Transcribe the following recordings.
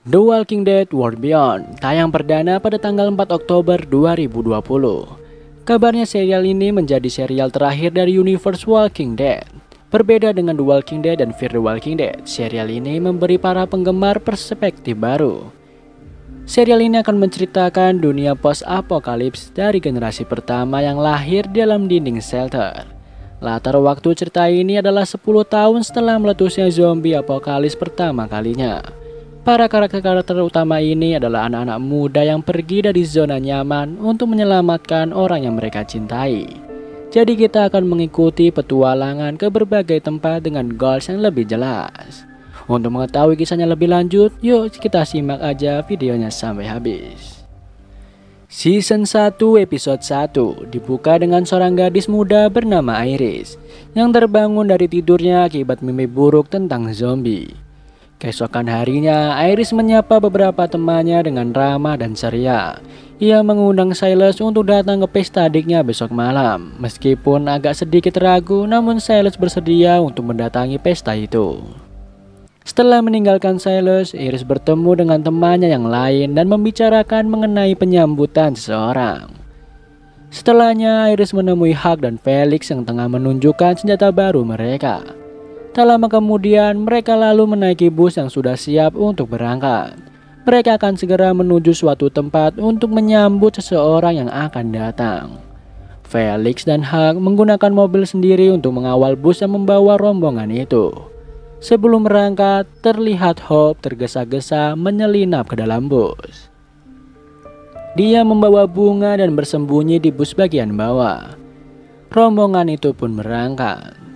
The Walking Dead World Beyond tayang perdana pada tanggal 4 Oktober 2020. Kabarnya serial ini menjadi serial terakhir dari universe Walking Dead. Berbeda dengan The Walking Dead dan Fear the Walking Dead, serial ini memberi para penggemar perspektif baru. Serial ini akan menceritakan dunia post-apokalips dari generasi pertama yang lahir dalam dinding shelter. Latar waktu cerita ini adalah 10 tahun setelah meletusnya zombie apokalips pertama kalinya. Para karakter utama ini adalah anak-anak muda yang pergi dari zona nyaman untuk menyelamatkan orang yang mereka cintai. Jadi kita akan mengikuti petualangan ke berbagai tempat dengan goals yang lebih jelas. Untuk mengetahui kisahnya lebih lanjut, yuk kita simak aja videonya sampai habis. Season 1 episode 1 dibuka dengan seorang gadis muda bernama Iris yang terbangun dari tidurnya akibat mimpi buruk tentang zombie. Keesokan harinya, Iris menyapa beberapa temannya dengan ramah dan ceria. Ia mengundang Silas untuk datang ke pesta adiknya besok malam. Meskipun agak sedikit ragu, namun Silas bersedia untuk mendatangi pesta itu. Setelah meninggalkan Silas, Iris bertemu dengan temannya yang lain dan membicarakan mengenai penyambutan seseorang. Setelahnya, Iris menemui Hug dan Felix yang tengah menunjukkan senjata baru mereka. Tak lama kemudian, mereka lalu menaiki bus yang sudah siap untuk berangkat. Mereka akan segera menuju suatu tempat untuk menyambut seseorang yang akan datang. Felix dan Hug menggunakan mobil sendiri untuk mengawal bus yang membawa rombongan itu. Sebelum berangkat, terlihat Hope tergesa-gesa menyelinap ke dalam bus. Dia membawa bunga dan bersembunyi di bus bagian bawah. Rombongan itu pun berangkat.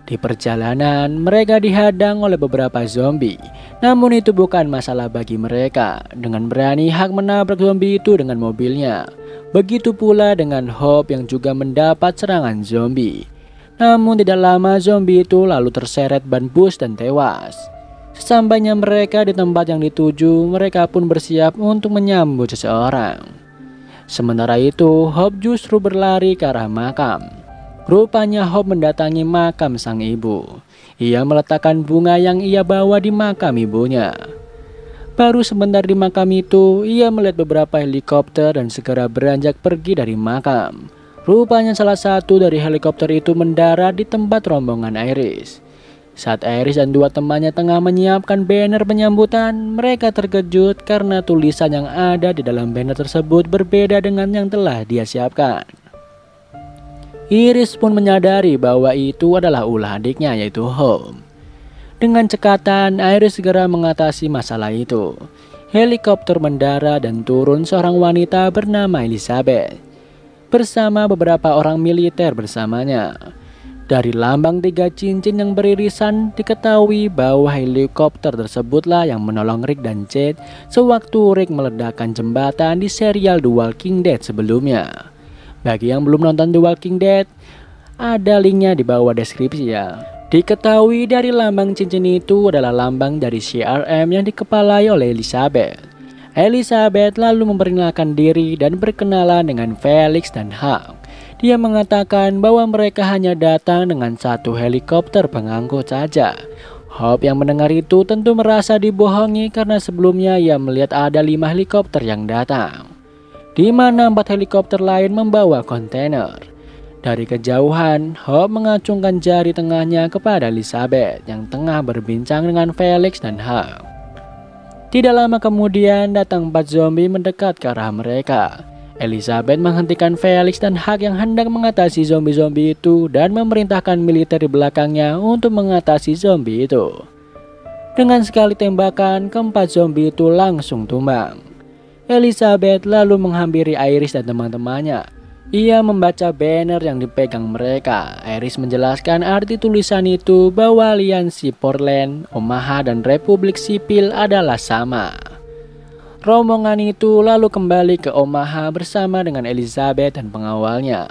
Di perjalanan, mereka dihadang oleh beberapa zombie. Namun itu bukan masalah bagi mereka. Dengan berani, Hug menabrak zombie itu dengan mobilnya. Begitu pula dengan Hope yang juga mendapat serangan zombie. Namun tidak lama zombie itu lalu terseret ban bus dan tewas. Sesampainya mereka di tempat yang dituju, mereka pun bersiap untuk menyambut seseorang. Sementara itu, Hope justru berlari ke arah makam. Rupanya Hope mendatangi makam sang ibu. Ia meletakkan bunga yang ia bawa di makam ibunya. Baru sebentar di makam itu, ia melihat beberapa helikopter dan segera beranjak pergi dari makam. Rupanya salah satu dari helikopter itu mendarat di tempat rombongan Iris. Saat Iris dan dua temannya tengah menyiapkan banner penyambutan, mereka terkejut karena tulisan yang ada di dalam banner tersebut berbeda dengan yang telah dia siapkan. Iris pun menyadari bahwa itu adalah ulah adiknya yaitu Hope. Dengan cekatan, Iris segera mengatasi masalah itu. Helikopter mendarat dan turun seorang wanita bernama Elizabeth bersama beberapa orang militer bersamanya. Dari lambang 3 cincin yang beririsan, diketahui bahwa helikopter tersebutlah yang menolong Rick dan Jade sewaktu Rick meledakkan jembatan di serial The Walking Dead sebelumnya. Bagi yang belum nonton The Walking Dead, ada linknya di bawah deskripsi ya. Diketahui dari lambang cincin itu adalah lambang dari CRM yang dikepalai oleh Elizabeth. Elizabeth lalu memperkenalkan diri dan berkenalan dengan Felix dan Hug. Dia mengatakan bahwa mereka hanya datang dengan satu helikopter pengangkut saja. Hope yang mendengar itu tentu merasa dibohongi karena sebelumnya ia melihat ada 5 helikopter yang datang, di mana 4 helikopter lain membawa kontainer. Dari kejauhan, Hope mengacungkan jari tengahnya kepada Elizabeth yang tengah berbincang dengan Felix dan Hug. Tidak lama kemudian datang 4 zombie mendekat ke arah mereka. Elizabeth menghentikan Felix dan Hug yang hendak mengatasi zombie-zombie itu dan memerintahkan militer di belakangnya untuk mengatasi zombie itu. Dengan sekali tembakan, keempat zombie itu langsung tumbang. Elizabeth lalu menghampiri Iris dan teman-temannya. Ia membaca banner yang dipegang mereka. Iris menjelaskan arti tulisan itu bahwa aliansi Portland, Omaha, dan Republik Sipil adalah sama. Rombongan itu lalu kembali ke Omaha bersama dengan Elizabeth dan pengawalnya.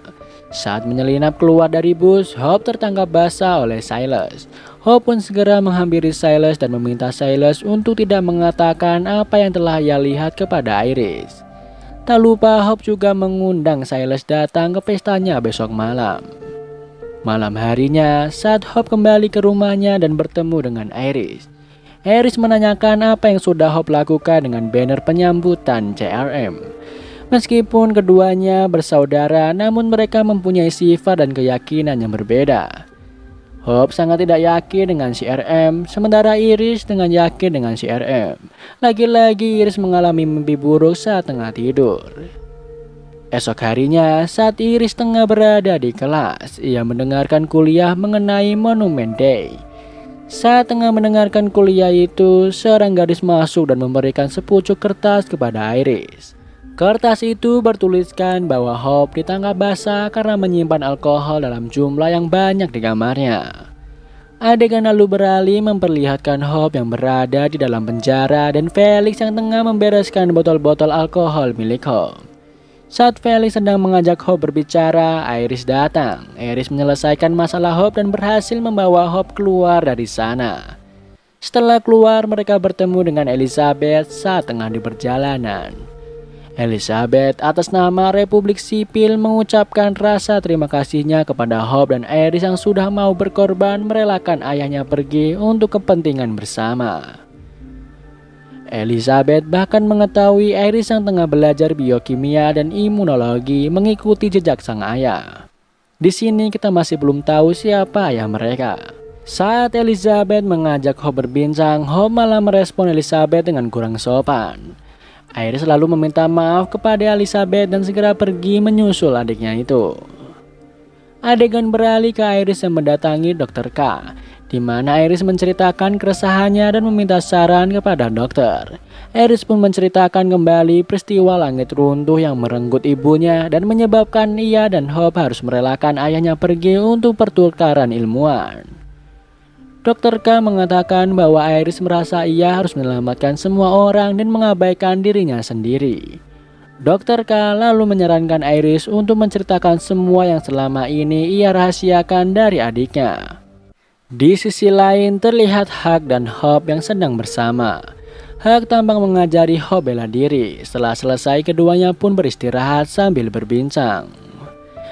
Saat menyelinap keluar dari bus, Hope tertangkap basah oleh Silas. Hope pun segera menghampiri Silas dan meminta Silas untuk tidak mengatakan apa yang telah ia lihat kepada Iris. Tak lupa Hope juga mengundang Silas datang ke pestanya besok malam. Malam harinya, saat Hope kembali ke rumahnya dan bertemu dengan Iris, Iris menanyakan apa yang sudah Hope lakukan dengan banner penyambutan CRM. Meskipun keduanya bersaudara, namun mereka mempunyai sifat dan keyakinan yang berbeda. Hope sangat tidak yakin dengan CRM, sementara Iris dengan yakin dengan CRM. Lagi-lagi Iris mengalami mimpi buruk saat tengah tidur. Esok harinya, saat Iris tengah berada di kelas, ia mendengarkan kuliah mengenai Monument Day. Saat tengah mendengarkan kuliah itu, seorang gadis masuk dan memberikan sepucuk kertas kepada Iris. Kertas itu bertuliskan bahwa Hope ditangkap basah karena menyimpan alkohol dalam jumlah yang banyak di kamarnya. Adegan lalu beralih memperlihatkan Hope yang berada di dalam penjara dan Felix yang tengah membereskan botol-botol alkohol milik Hope. Saat Felix sedang mengajak Hope berbicara, Iris datang. Iris menyelesaikan masalah Hope dan berhasil membawa Hope keluar dari sana. Setelah keluar, mereka bertemu dengan Elizabeth saat tengah di perjalanan. Elizabeth atas nama Republik Sipil mengucapkan rasa terima kasihnya kepada Hope dan Iris yang sudah mau berkorban merelakan ayahnya pergi untuk kepentingan bersama. Elizabeth bahkan mengetahui Iris yang tengah belajar biokimia dan imunologi mengikuti jejak sang ayah. Di sini kita masih belum tahu siapa ayah mereka. Saat Elizabeth mengajak Hope berbincang, Hope malah merespon Elizabeth dengan kurang sopan. Iris lalu meminta maaf kepada Elizabeth dan segera pergi menyusul adiknya itu. Adegan beralih ke Iris yang mendatangi Dr. K, di mana Iris menceritakan keresahannya dan meminta saran kepada dokter. Iris pun menceritakan kembali peristiwa langit runtuh yang merenggut ibunya dan menyebabkan ia dan Hope harus merelakan ayahnya pergi untuk pertukaran ilmuwan. Dr. K mengatakan bahwa Iris merasa ia harus menyelamatkan semua orang dan mengabaikan dirinya sendiri. Dr. K lalu menyarankan Iris untuk menceritakan semua yang selama ini ia rahasiakan dari adiknya. Di sisi lain terlihat Huck dan Hope yang sedang bersama. Huck tampak mengajari Hope bela diri. Setelah selesai keduanya pun beristirahat sambil berbincang.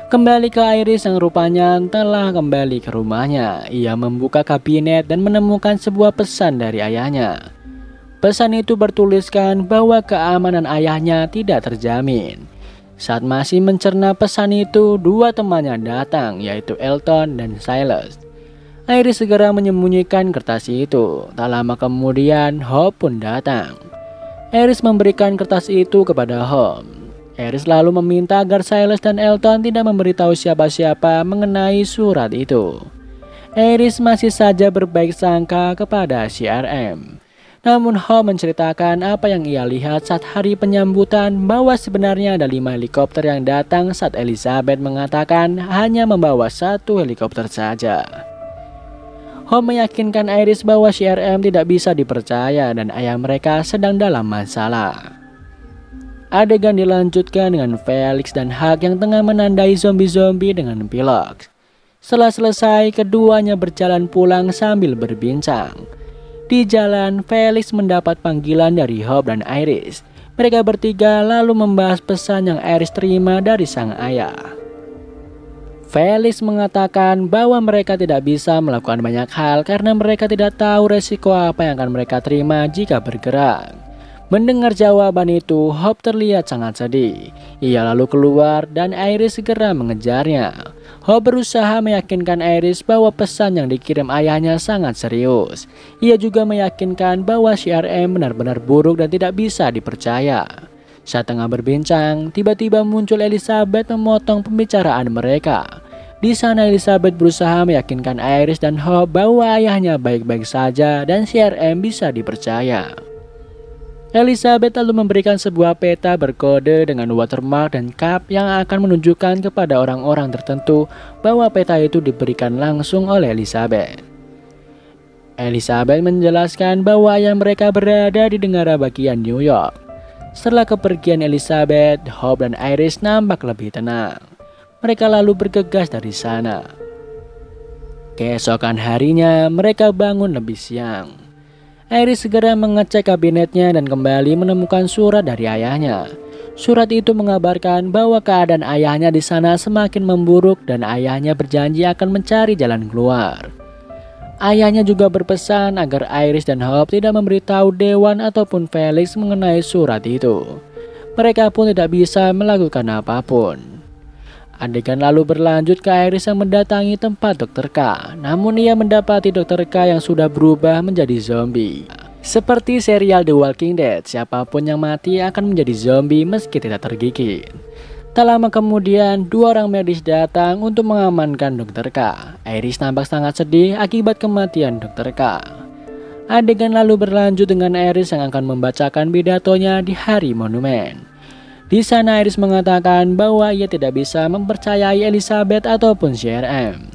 Kembali ke Iris yang rupanya telah kembali ke rumahnya. Ia membuka kabinet dan menemukan sebuah pesan dari ayahnya. Pesan itu bertuliskan bahwa keamanan ayahnya tidak terjamin. Saat masih mencerna pesan itu, dua temannya datang, yaitu Elton dan Silas. Iris segera menyembunyikan kertas itu. Tak lama kemudian, Hope pun datang. Iris memberikan kertas itu kepada Hope. Iris lalu meminta agar Silas dan Elton tidak memberitahu siapa-siapa mengenai surat itu. Iris masih saja berbaik sangka kepada CRM. Namun Hope menceritakan apa yang ia lihat saat hari penyambutan, bahwa sebenarnya ada 5 helikopter yang datang saat Elizabeth mengatakan hanya membawa 1 helikopter saja. Hope meyakinkan Iris bahwa CRM tidak bisa dipercaya dan ayah mereka sedang dalam masalah. Adegan dilanjutkan dengan Felix dan Huck yang tengah menandai zombie-zombie dengan pilok. Setelah selesai, keduanya berjalan pulang sambil berbincang. Di jalan, Felix mendapat panggilan dari Hope dan Iris. Mereka bertiga lalu membahas pesan yang Iris terima dari sang ayah. Felix mengatakan bahwa mereka tidak bisa melakukan banyak hal karena mereka tidak tahu resiko apa yang akan mereka terima jika bergerak. Mendengar jawaban itu, Hope terlihat sangat sedih. Ia lalu keluar dan Iris segera mengejarnya. Hope berusaha meyakinkan Iris bahwa pesan yang dikirim ayahnya sangat serius. Ia juga meyakinkan bahwa CRM benar-benar buruk dan tidak bisa dipercaya. Saat tengah berbincang, tiba-tiba muncul Elizabeth memotong pembicaraan mereka. Di sana Elizabeth berusaha meyakinkan Iris dan Hope bahwa ayahnya baik-baik saja dan CRM bisa dipercaya. Elizabeth lalu memberikan sebuah peta berkode dengan watermark dan cap yang akan menunjukkan kepada orang-orang tertentu bahwa peta itu diberikan langsung oleh Elizabeth. Elizabeth menjelaskan bahwa ayah mereka berada di negara bagian New York. Setelah kepergian Elizabeth, Hope dan Iris nampak lebih tenang. Mereka lalu bergegas dari sana. Keesokan harinya, mereka bangun lebih siang. Iris segera mengecek kabinetnya dan kembali menemukan surat dari ayahnya. Surat itu mengabarkan bahwa keadaan ayahnya di sana semakin memburuk dan ayahnya berjanji akan mencari jalan keluar. Ayahnya juga berpesan agar Iris dan Hope tidak memberitahu Dewan ataupun Felix mengenai surat itu. Mereka pun tidak bisa melakukan apapun. Adegan lalu berlanjut ke Iris yang mendatangi tempat Dr. K. Namun ia mendapati Dr. K yang sudah berubah menjadi zombie. Seperti serial The Walking Dead, siapapun yang mati akan menjadi zombie meski tidak tergigit. Tak lama kemudian, 2 orang medis datang untuk mengamankan Dr. K. Iris tampak sangat sedih akibat kematian Dr. K. Adegan lalu berlanjut dengan Iris yang akan membacakan pidatonya di hari monumen. Di sana Iris mengatakan bahwa ia tidak bisa mempercayai Elizabeth ataupun CRM.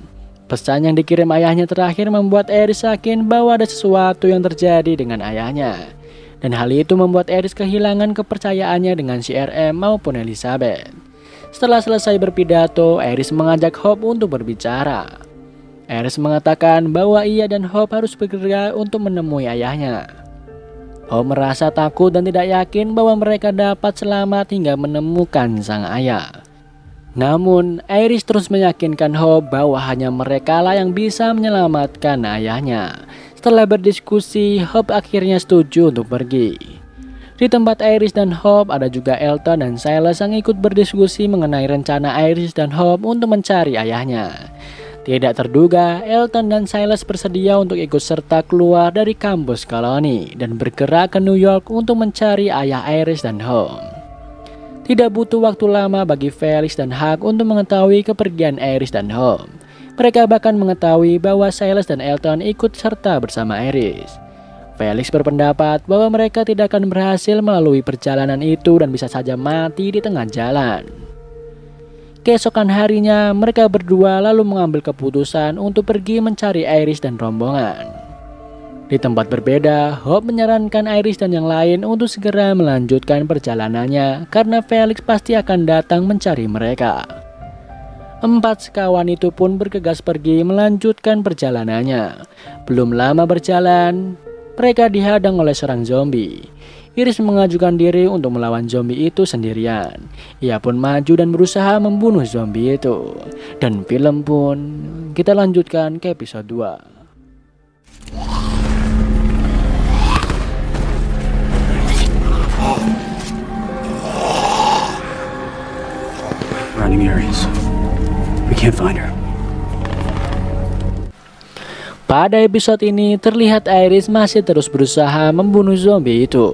Pesan yang dikirim ayahnya terakhir membuat Iris yakin bahwa ada sesuatu yang terjadi dengan ayahnya. Dan hal itu membuat Iris kehilangan kepercayaannya dengan CRM maupun Elizabeth. Setelah selesai berpidato, Iris mengajak Hope untuk berbicara. Iris mengatakan bahwa ia dan Hope harus bergerak untuk menemui ayahnya. Hope merasa takut dan tidak yakin bahwa mereka dapat selamat hingga menemukan sang ayah. Namun, Iris terus meyakinkan Hope bahwa hanya mereka lah yang bisa menyelamatkan ayahnya. Setelah berdiskusi, Hope akhirnya setuju untuk pergi. Di tempat Iris dan Hope ada juga Elton dan Silas yang ikut berdiskusi mengenai rencana Iris dan Hope untuk mencari ayahnya. Tidak terduga, Elton dan Silas bersedia untuk ikut serta keluar dari kampus koloni dan bergerak ke New York untuk mencari ayah Iris dan Hope. Tidak butuh waktu lama bagi Felix dan Huck untuk mengetahui kepergian Iris dan Hope. Mereka bahkan mengetahui bahwa Silas dan Elton ikut serta bersama Iris. Felix berpendapat bahwa mereka tidak akan berhasil melalui perjalanan itu dan bisa saja mati di tengah jalan. Keesokan harinya, mereka berdua lalu mengambil keputusan untuk pergi mencari Iris dan rombongan. Di tempat berbeda, Hope menyarankan Iris dan yang lain untuk segera melanjutkan perjalanannya karena Felix pasti akan datang mencari mereka. 4 sekawan itu pun bergegas pergi melanjutkan perjalanannya. Belum lama berjalan, mereka dihadang oleh seorang zombie. Iris mengajukan diri untuk melawan zombie itu sendirian. Ia pun maju dan berusaha membunuh zombie itu. Dan film pun kita lanjutkan ke episode 2. Running Iris. We can't find her. Pada episode ini terlihat Iris masih terus berusaha membunuh zombie itu.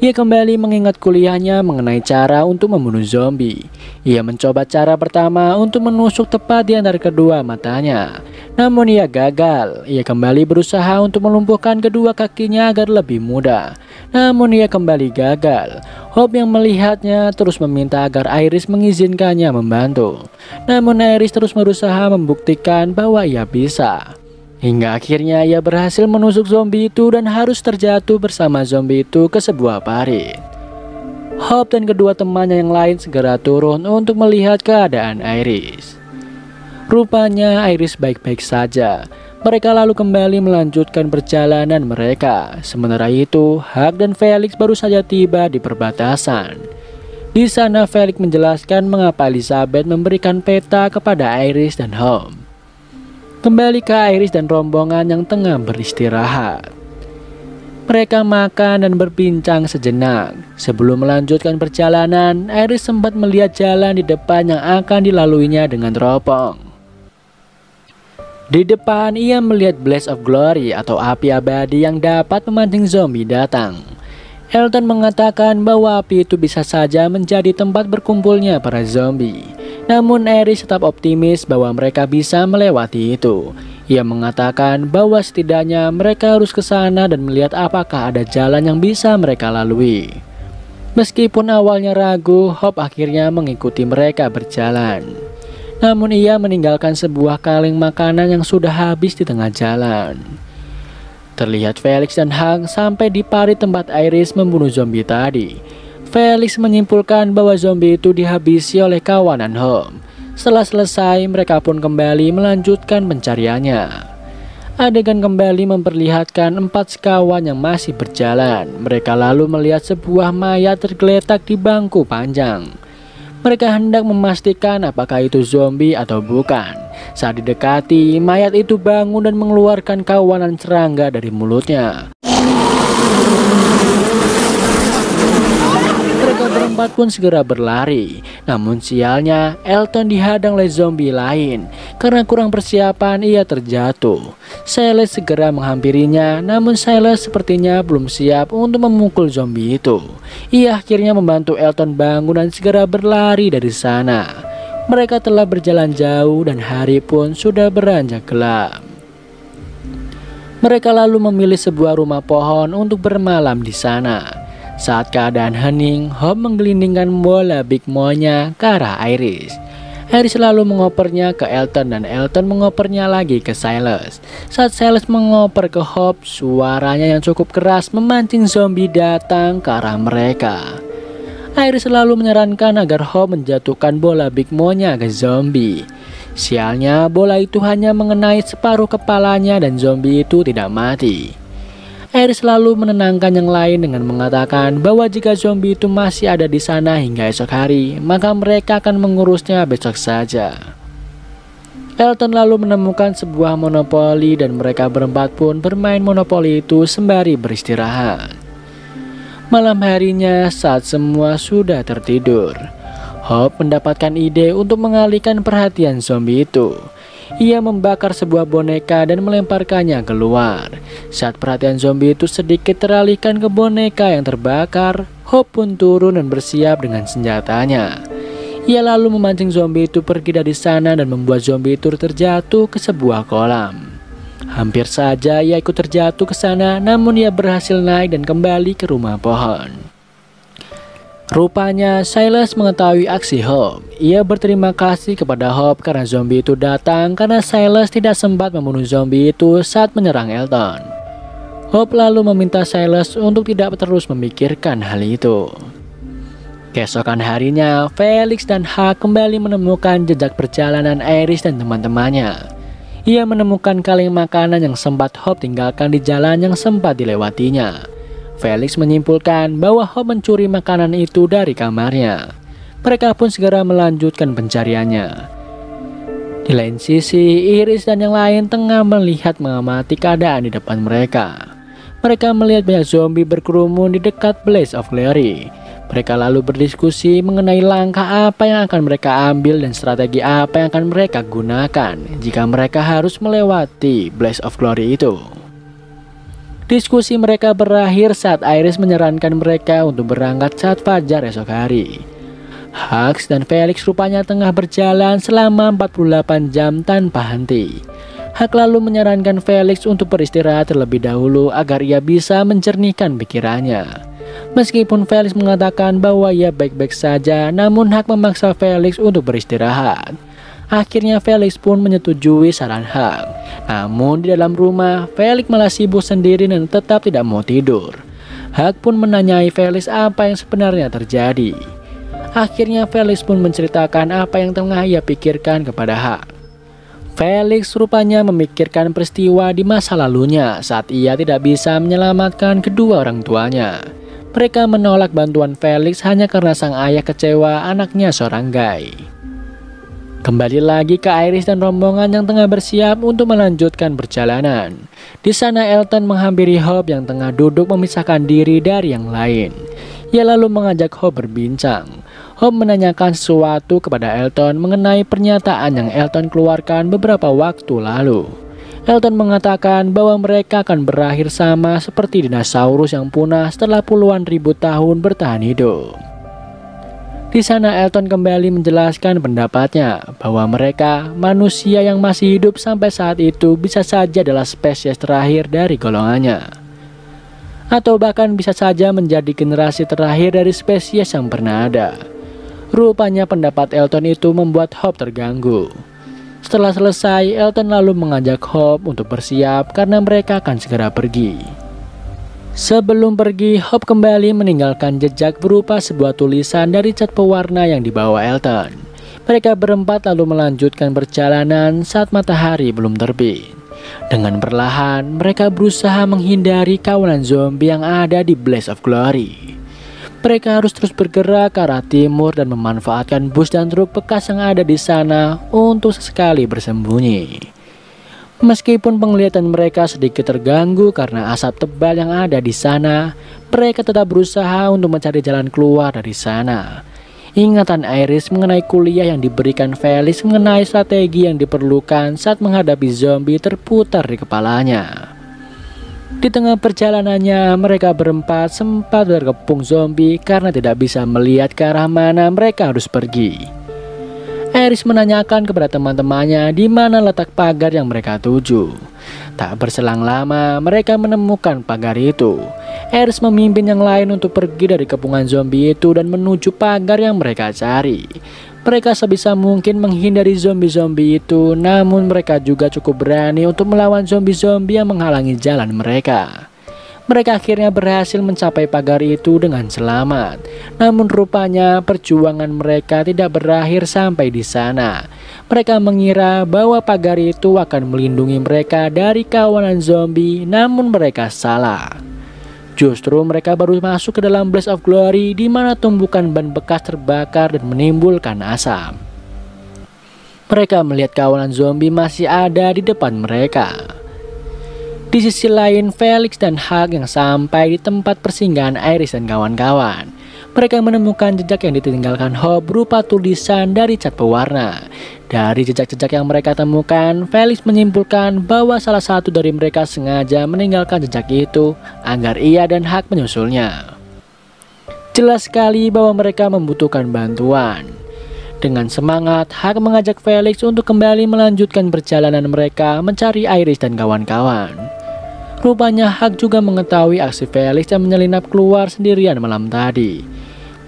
Ia kembali mengingat kuliahnya mengenai cara untuk membunuh zombie. Ia mencoba cara pertama untuk menusuk tepat di antara kedua matanya. Namun ia gagal. Ia kembali berusaha untuk melumpuhkan kedua kakinya agar lebih mudah. Namun ia kembali gagal. Hope yang melihatnya terus meminta agar Iris mengizinkannya membantu. Namun Iris terus berusaha membuktikan bahwa ia bisa. Hingga akhirnya ia berhasil menusuk zombie itu dan harus terjatuh bersama zombie itu ke sebuah parit. Hope dan kedua temannya yang lain segera turun untuk melihat keadaan Iris. Rupanya Iris baik-baik saja. Mereka lalu kembali melanjutkan perjalanan mereka. Sementara itu, Huck dan Felix baru saja tiba di perbatasan. Di sana Felix menjelaskan mengapa Elizabeth memberikan peta kepada Iris dan Hope. Kembali ke Iris dan rombongan yang tengah beristirahat. Mereka makan dan berbincang sejenak. Sebelum melanjutkan perjalanan, Iris sempat melihat jalan di depan yang akan dilaluinya dengan teropong. Di depan ia melihat Blaze of Glory atau api abadi yang dapat memancing zombie datang. Elton mengatakan bahwa api itu bisa saja menjadi tempat berkumpulnya para zombie. Namun Iris tetap optimis bahwa mereka bisa melewati itu. Ia mengatakan bahwa setidaknya mereka harus ke sana dan melihat apakah ada jalan yang bisa mereka lalui. Meskipun awalnya ragu, Hope akhirnya mengikuti mereka berjalan. Namun ia meninggalkan sebuah kaleng makanan yang sudah habis di tengah jalan. Terlihat Felix dan Huck sampai di parit tempat Iris membunuh zombie tadi. Felix menyimpulkan bahwa zombie itu dihabisi oleh kawanan Hope. Setelah selesai, mereka pun kembali melanjutkan pencariannya. Adegan kembali memperlihatkan 4 sekawan yang masih berjalan. Mereka lalu melihat sebuah mayat tergeletak di bangku panjang. Mereka hendak memastikan apakah itu zombie atau bukan. Saat didekati, mayat itu bangun dan mengeluarkan kawanan serangga dari mulutnya. Mereka berempat pun segera berlari. Namun sialnya, Elton dihadang oleh zombie lain. Karena kurang persiapan, ia terjatuh. Silas segera menghampirinya, namun Silas sepertinya belum siap untuk memukul zombie itu. Ia akhirnya membantu Elton bangun dan segera berlari dari sana. Mereka telah berjalan jauh dan hari pun sudah beranjak gelap. Mereka lalu memilih sebuah rumah pohon untuk bermalam di sana. Saat keadaan hening, Hope menggelindingkan bola Big Mo-nya ke arah Iris. Iris lalu mengopernya ke Elton dan Elton mengopernya lagi ke Silas. Saat Silas mengoper ke Hope, suaranya yang cukup keras memancing zombie datang ke arah mereka. Iris lalu menyarankan agar Hope menjatuhkan bola Big Mo-nya ke zombie. Sialnya, bola itu hanya mengenai separuh kepalanya dan zombie itu tidak mati. Iris lalu menenangkan yang lain dengan mengatakan bahwa jika zombie itu masih ada di sana hingga esok hari, maka mereka akan mengurusnya besok saja. Elton lalu menemukan sebuah monopoli dan mereka berempat pun bermain monopoli itu sembari beristirahat. Malam harinya, saat semua sudah tertidur, Hope mendapatkan ide untuk mengalihkan perhatian zombie itu. Ia membakar sebuah boneka dan melemparkannya keluar. Saat perhatian zombie itu sedikit teralihkan ke boneka yang terbakar, Hope pun turun dan bersiap dengan senjatanya. Ia lalu memancing zombie itu pergi dari sana dan membuat zombie itu terjatuh ke sebuah kolam. Hampir saja ia ikut terjatuh ke sana, namun ia berhasil naik dan kembali ke rumah pohon. Rupanya Silas mengetahui aksi Hope. Ia berterima kasih kepada Hope karena zombie itu datang karena Silas tidak sempat membunuh zombie itu saat menyerang Elton. Hope lalu meminta Silas untuk tidak terus memikirkan hal itu. Keesokan harinya, Felix dan Huck kembali menemukan jejak perjalanan Iris dan teman-temannya. Ia menemukan kaleng makanan yang sempat Hope tinggalkan di jalan yang sempat dilewatinya. Felix menyimpulkan bahwa Hope mencuri makanan itu dari kamarnya. Mereka pun segera melanjutkan pencariannya. Di lain sisi, Iris dan yang lain tengah mengamati keadaan di depan mereka. Mereka melihat banyak zombie berkerumun di dekat Blaze of Glory. Mereka lalu berdiskusi mengenai langkah apa yang akan mereka ambil dan strategi apa yang akan mereka gunakan jika mereka harus melewati Blaze of Glory itu. Diskusi mereka berakhir saat Iris menyarankan mereka untuk berangkat saat fajar esok hari. Hux dan Felix rupanya tengah berjalan selama 48 jam tanpa henti. Hux lalu menyarankan Felix untuk beristirahat terlebih dahulu agar ia bisa mencernihkan pikirannya. Meskipun Felix mengatakan bahwa ia baik-baik saja, namun Hux memaksa Felix untuk beristirahat. Akhirnya Felix pun menyetujui saran Hux. Namun di dalam rumah, Felix malah sibuk sendiri dan tetap tidak mau tidur. Hux pun menanyai Felix apa yang sebenarnya terjadi. Akhirnya Felix pun menceritakan apa yang tengah ia pikirkan kepada Hux. Felix rupanya memikirkan peristiwa di masa lalunya saat ia tidak bisa menyelamatkan kedua orang tuanya. Mereka menolak bantuan Felix hanya karena sang ayah kecewa anaknya seorang gay. Kembali lagi ke Iris dan rombongan yang tengah bersiap untuk melanjutkan perjalanan. Di sana Elton menghampiri Hope yang tengah duduk memisahkan diri dari yang lain. Ia lalu mengajak Hope berbincang. Hope menanyakan sesuatu kepada Elton mengenai pernyataan yang Elton keluarkan beberapa waktu lalu. Elton mengatakan bahwa mereka akan berakhir sama seperti dinosaurus yang punah setelah puluhan ribu tahun bertahan hidup. Di sana Elton kembali menjelaskan pendapatnya bahwa mereka, manusia yang masih hidup sampai saat itu, bisa saja adalah spesies terakhir dari golongannya. Atau bahkan bisa saja menjadi generasi terakhir dari spesies yang pernah ada. Rupanya pendapat Elton itu membuat Hope terganggu. Setelah selesai, Elton lalu mengajak Hope untuk bersiap karena mereka akan segera pergi. Sebelum pergi, Hope kembali meninggalkan jejak berupa sebuah tulisan dari cat pewarna yang dibawa Elton. Mereka berempat lalu melanjutkan perjalanan saat matahari belum terbit. Dengan perlahan, mereka berusaha menghindari kawanan zombie yang ada di Blaze of Glory. Mereka harus terus bergerak ke arah timur dan memanfaatkan bus dan truk bekas yang ada di sana untuk sesekali bersembunyi. Meskipun penglihatan mereka sedikit terganggu karena asap tebal yang ada di sana, mereka tetap berusaha untuk mencari jalan keluar dari sana. Ingatan Iris mengenai kuliah yang diberikan Felix mengenai strategi yang diperlukan saat menghadapi zombie terputar di kepalanya. Di tengah perjalanannya, mereka berempat sempat terkepung zombie karena tidak bisa melihat ke arah mana mereka harus pergi. Iris menanyakan kepada teman-temannya di mana letak pagar yang mereka tuju. Tak berselang lama, mereka menemukan pagar itu. Iris memimpin yang lain untuk pergi dari kepungan zombie itu dan menuju pagar yang mereka cari. Mereka sebisa mungkin menghindari zombie-zombie itu, namun mereka juga cukup berani untuk melawan zombie-zombie yang menghalangi jalan mereka. Mereka akhirnya berhasil mencapai pagar itu dengan selamat. Namun rupanya perjuangan mereka tidak berakhir sampai di sana. Mereka mengira bahwa pagar itu akan melindungi mereka dari kawanan zombie, namun mereka salah. Justru mereka baru masuk ke dalam Blaze of Glory di mana tumbukan ban bekas terbakar dan menimbulkan asap. Mereka melihat kawanan zombie masih ada di depan mereka. Di sisi lain, Felix dan Hug yang sampai di tempat persinggahan Iris dan kawan-kawan. Mereka menemukan jejak yang ditinggalkan Hope berupa tulisan dari cat pewarna. Dari jejak-jejak yang mereka temukan, Felix menyimpulkan bahwa salah satu dari mereka sengaja meninggalkan jejak itu agar ia dan Hug menyusulnya. Jelas sekali bahwa mereka membutuhkan bantuan. Dengan semangat, Hug mengajak Felix untuk kembali melanjutkan perjalanan mereka mencari Iris dan kawan-kawan. Rupanya Hug juga mengetahui aksi Felix yang menyelinap keluar sendirian malam tadi.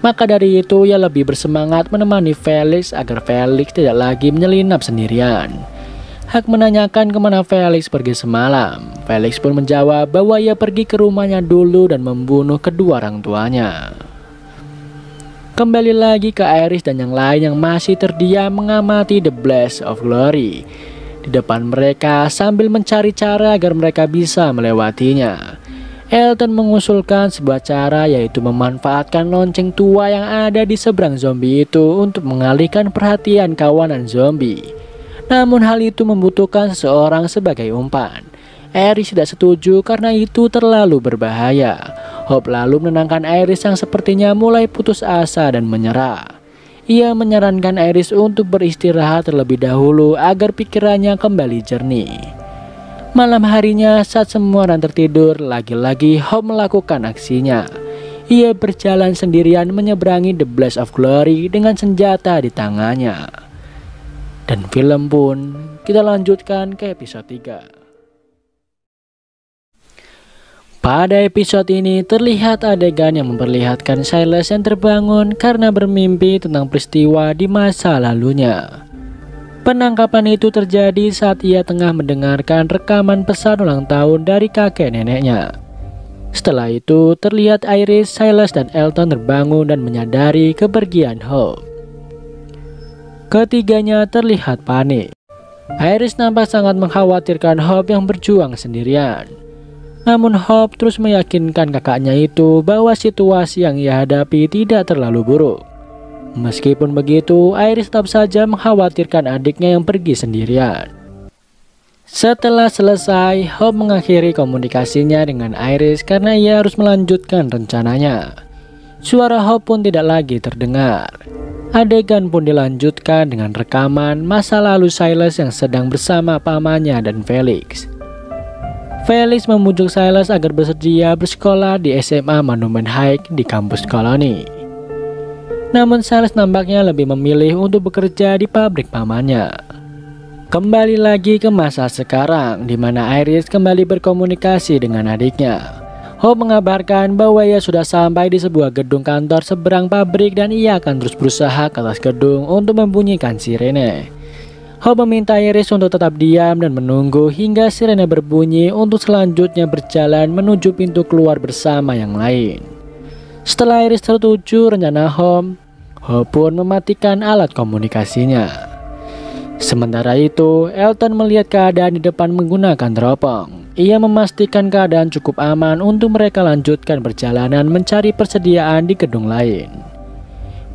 Maka dari itu ia lebih bersemangat menemani Felix agar Felix tidak lagi menyelinap sendirian. Hug menanyakan kemana Felix pergi semalam. Felix pun menjawab bahwa ia pergi ke rumahnya dulu dan membunuh kedua orang tuanya. Kembali lagi ke Iris dan yang lain yang masih terdiam mengamati The Blaze of Glory di depan mereka sambil mencari cara agar mereka bisa melewatinya. Elton mengusulkan sebuah cara, yaitu memanfaatkan lonceng tua yang ada di seberang zombie itu untuk mengalihkan perhatian kawanan zombie. Namun hal itu membutuhkan seseorang sebagai umpan. Iris tidak setuju karena itu terlalu berbahaya. Hope lalu menenangkan Iris yang sepertinya mulai putus asa dan menyerah. Ia menyarankan Iris untuk beristirahat terlebih dahulu agar pikirannya kembali jernih. Malam harinya saat semua orang tertidur, lagi-lagi Hope melakukan aksinya. Ia berjalan sendirian menyeberangi The Blaze of Glory dengan senjata di tangannya. Dan film pun kita lanjutkan ke episode 3. Pada episode ini terlihat adegan yang memperlihatkan Silas yang terbangun karena bermimpi tentang peristiwa di masa lalunya. Penangkapan itu terjadi saat ia tengah mendengarkan rekaman pesan ulang tahun dari kakek neneknya. Setelah itu terlihat Iris, Silas, dan Elton terbangun dan menyadari kepergian Hope. Ketiganya terlihat panik. Iris nampak sangat mengkhawatirkan Hope yang berjuang sendirian. Namun Hope terus meyakinkan kakaknya itu bahwa situasi yang ia hadapi tidak terlalu buruk. Meskipun begitu, Iris tetap saja mengkhawatirkan adiknya yang pergi sendirian. Setelah selesai, Hope mengakhiri komunikasinya dengan Iris karena ia harus melanjutkan rencananya. Suara Hope pun tidak lagi terdengar. Adegan pun dilanjutkan dengan rekaman masa lalu Silas yang sedang bersama pamannya dan Felix. Felix memujuk Silas agar bersedia bersekolah di SMA Monument High di kampus koloni. Namun Silas nampaknya lebih memilih untuk bekerja di pabrik pamannya. Kembali lagi ke masa sekarang, di mana Iris kembali berkomunikasi dengan adiknya. Hope mengabarkan bahwa ia sudah sampai di sebuah gedung kantor seberang pabrik dan ia akan terus berusaha ke atas gedung untuk membunyikan sirene. Hope meminta Iris untuk tetap diam dan menunggu hingga sirene berbunyi untuk selanjutnya berjalan menuju pintu keluar bersama yang lain. Setelah Iris tertuju rencana Hope pun mematikan alat komunikasinya. Sementara itu, Elton melihat keadaan di depan menggunakan teropong. ia memastikan keadaan cukup aman untuk mereka lanjutkan perjalanan mencari persediaan di gedung lain.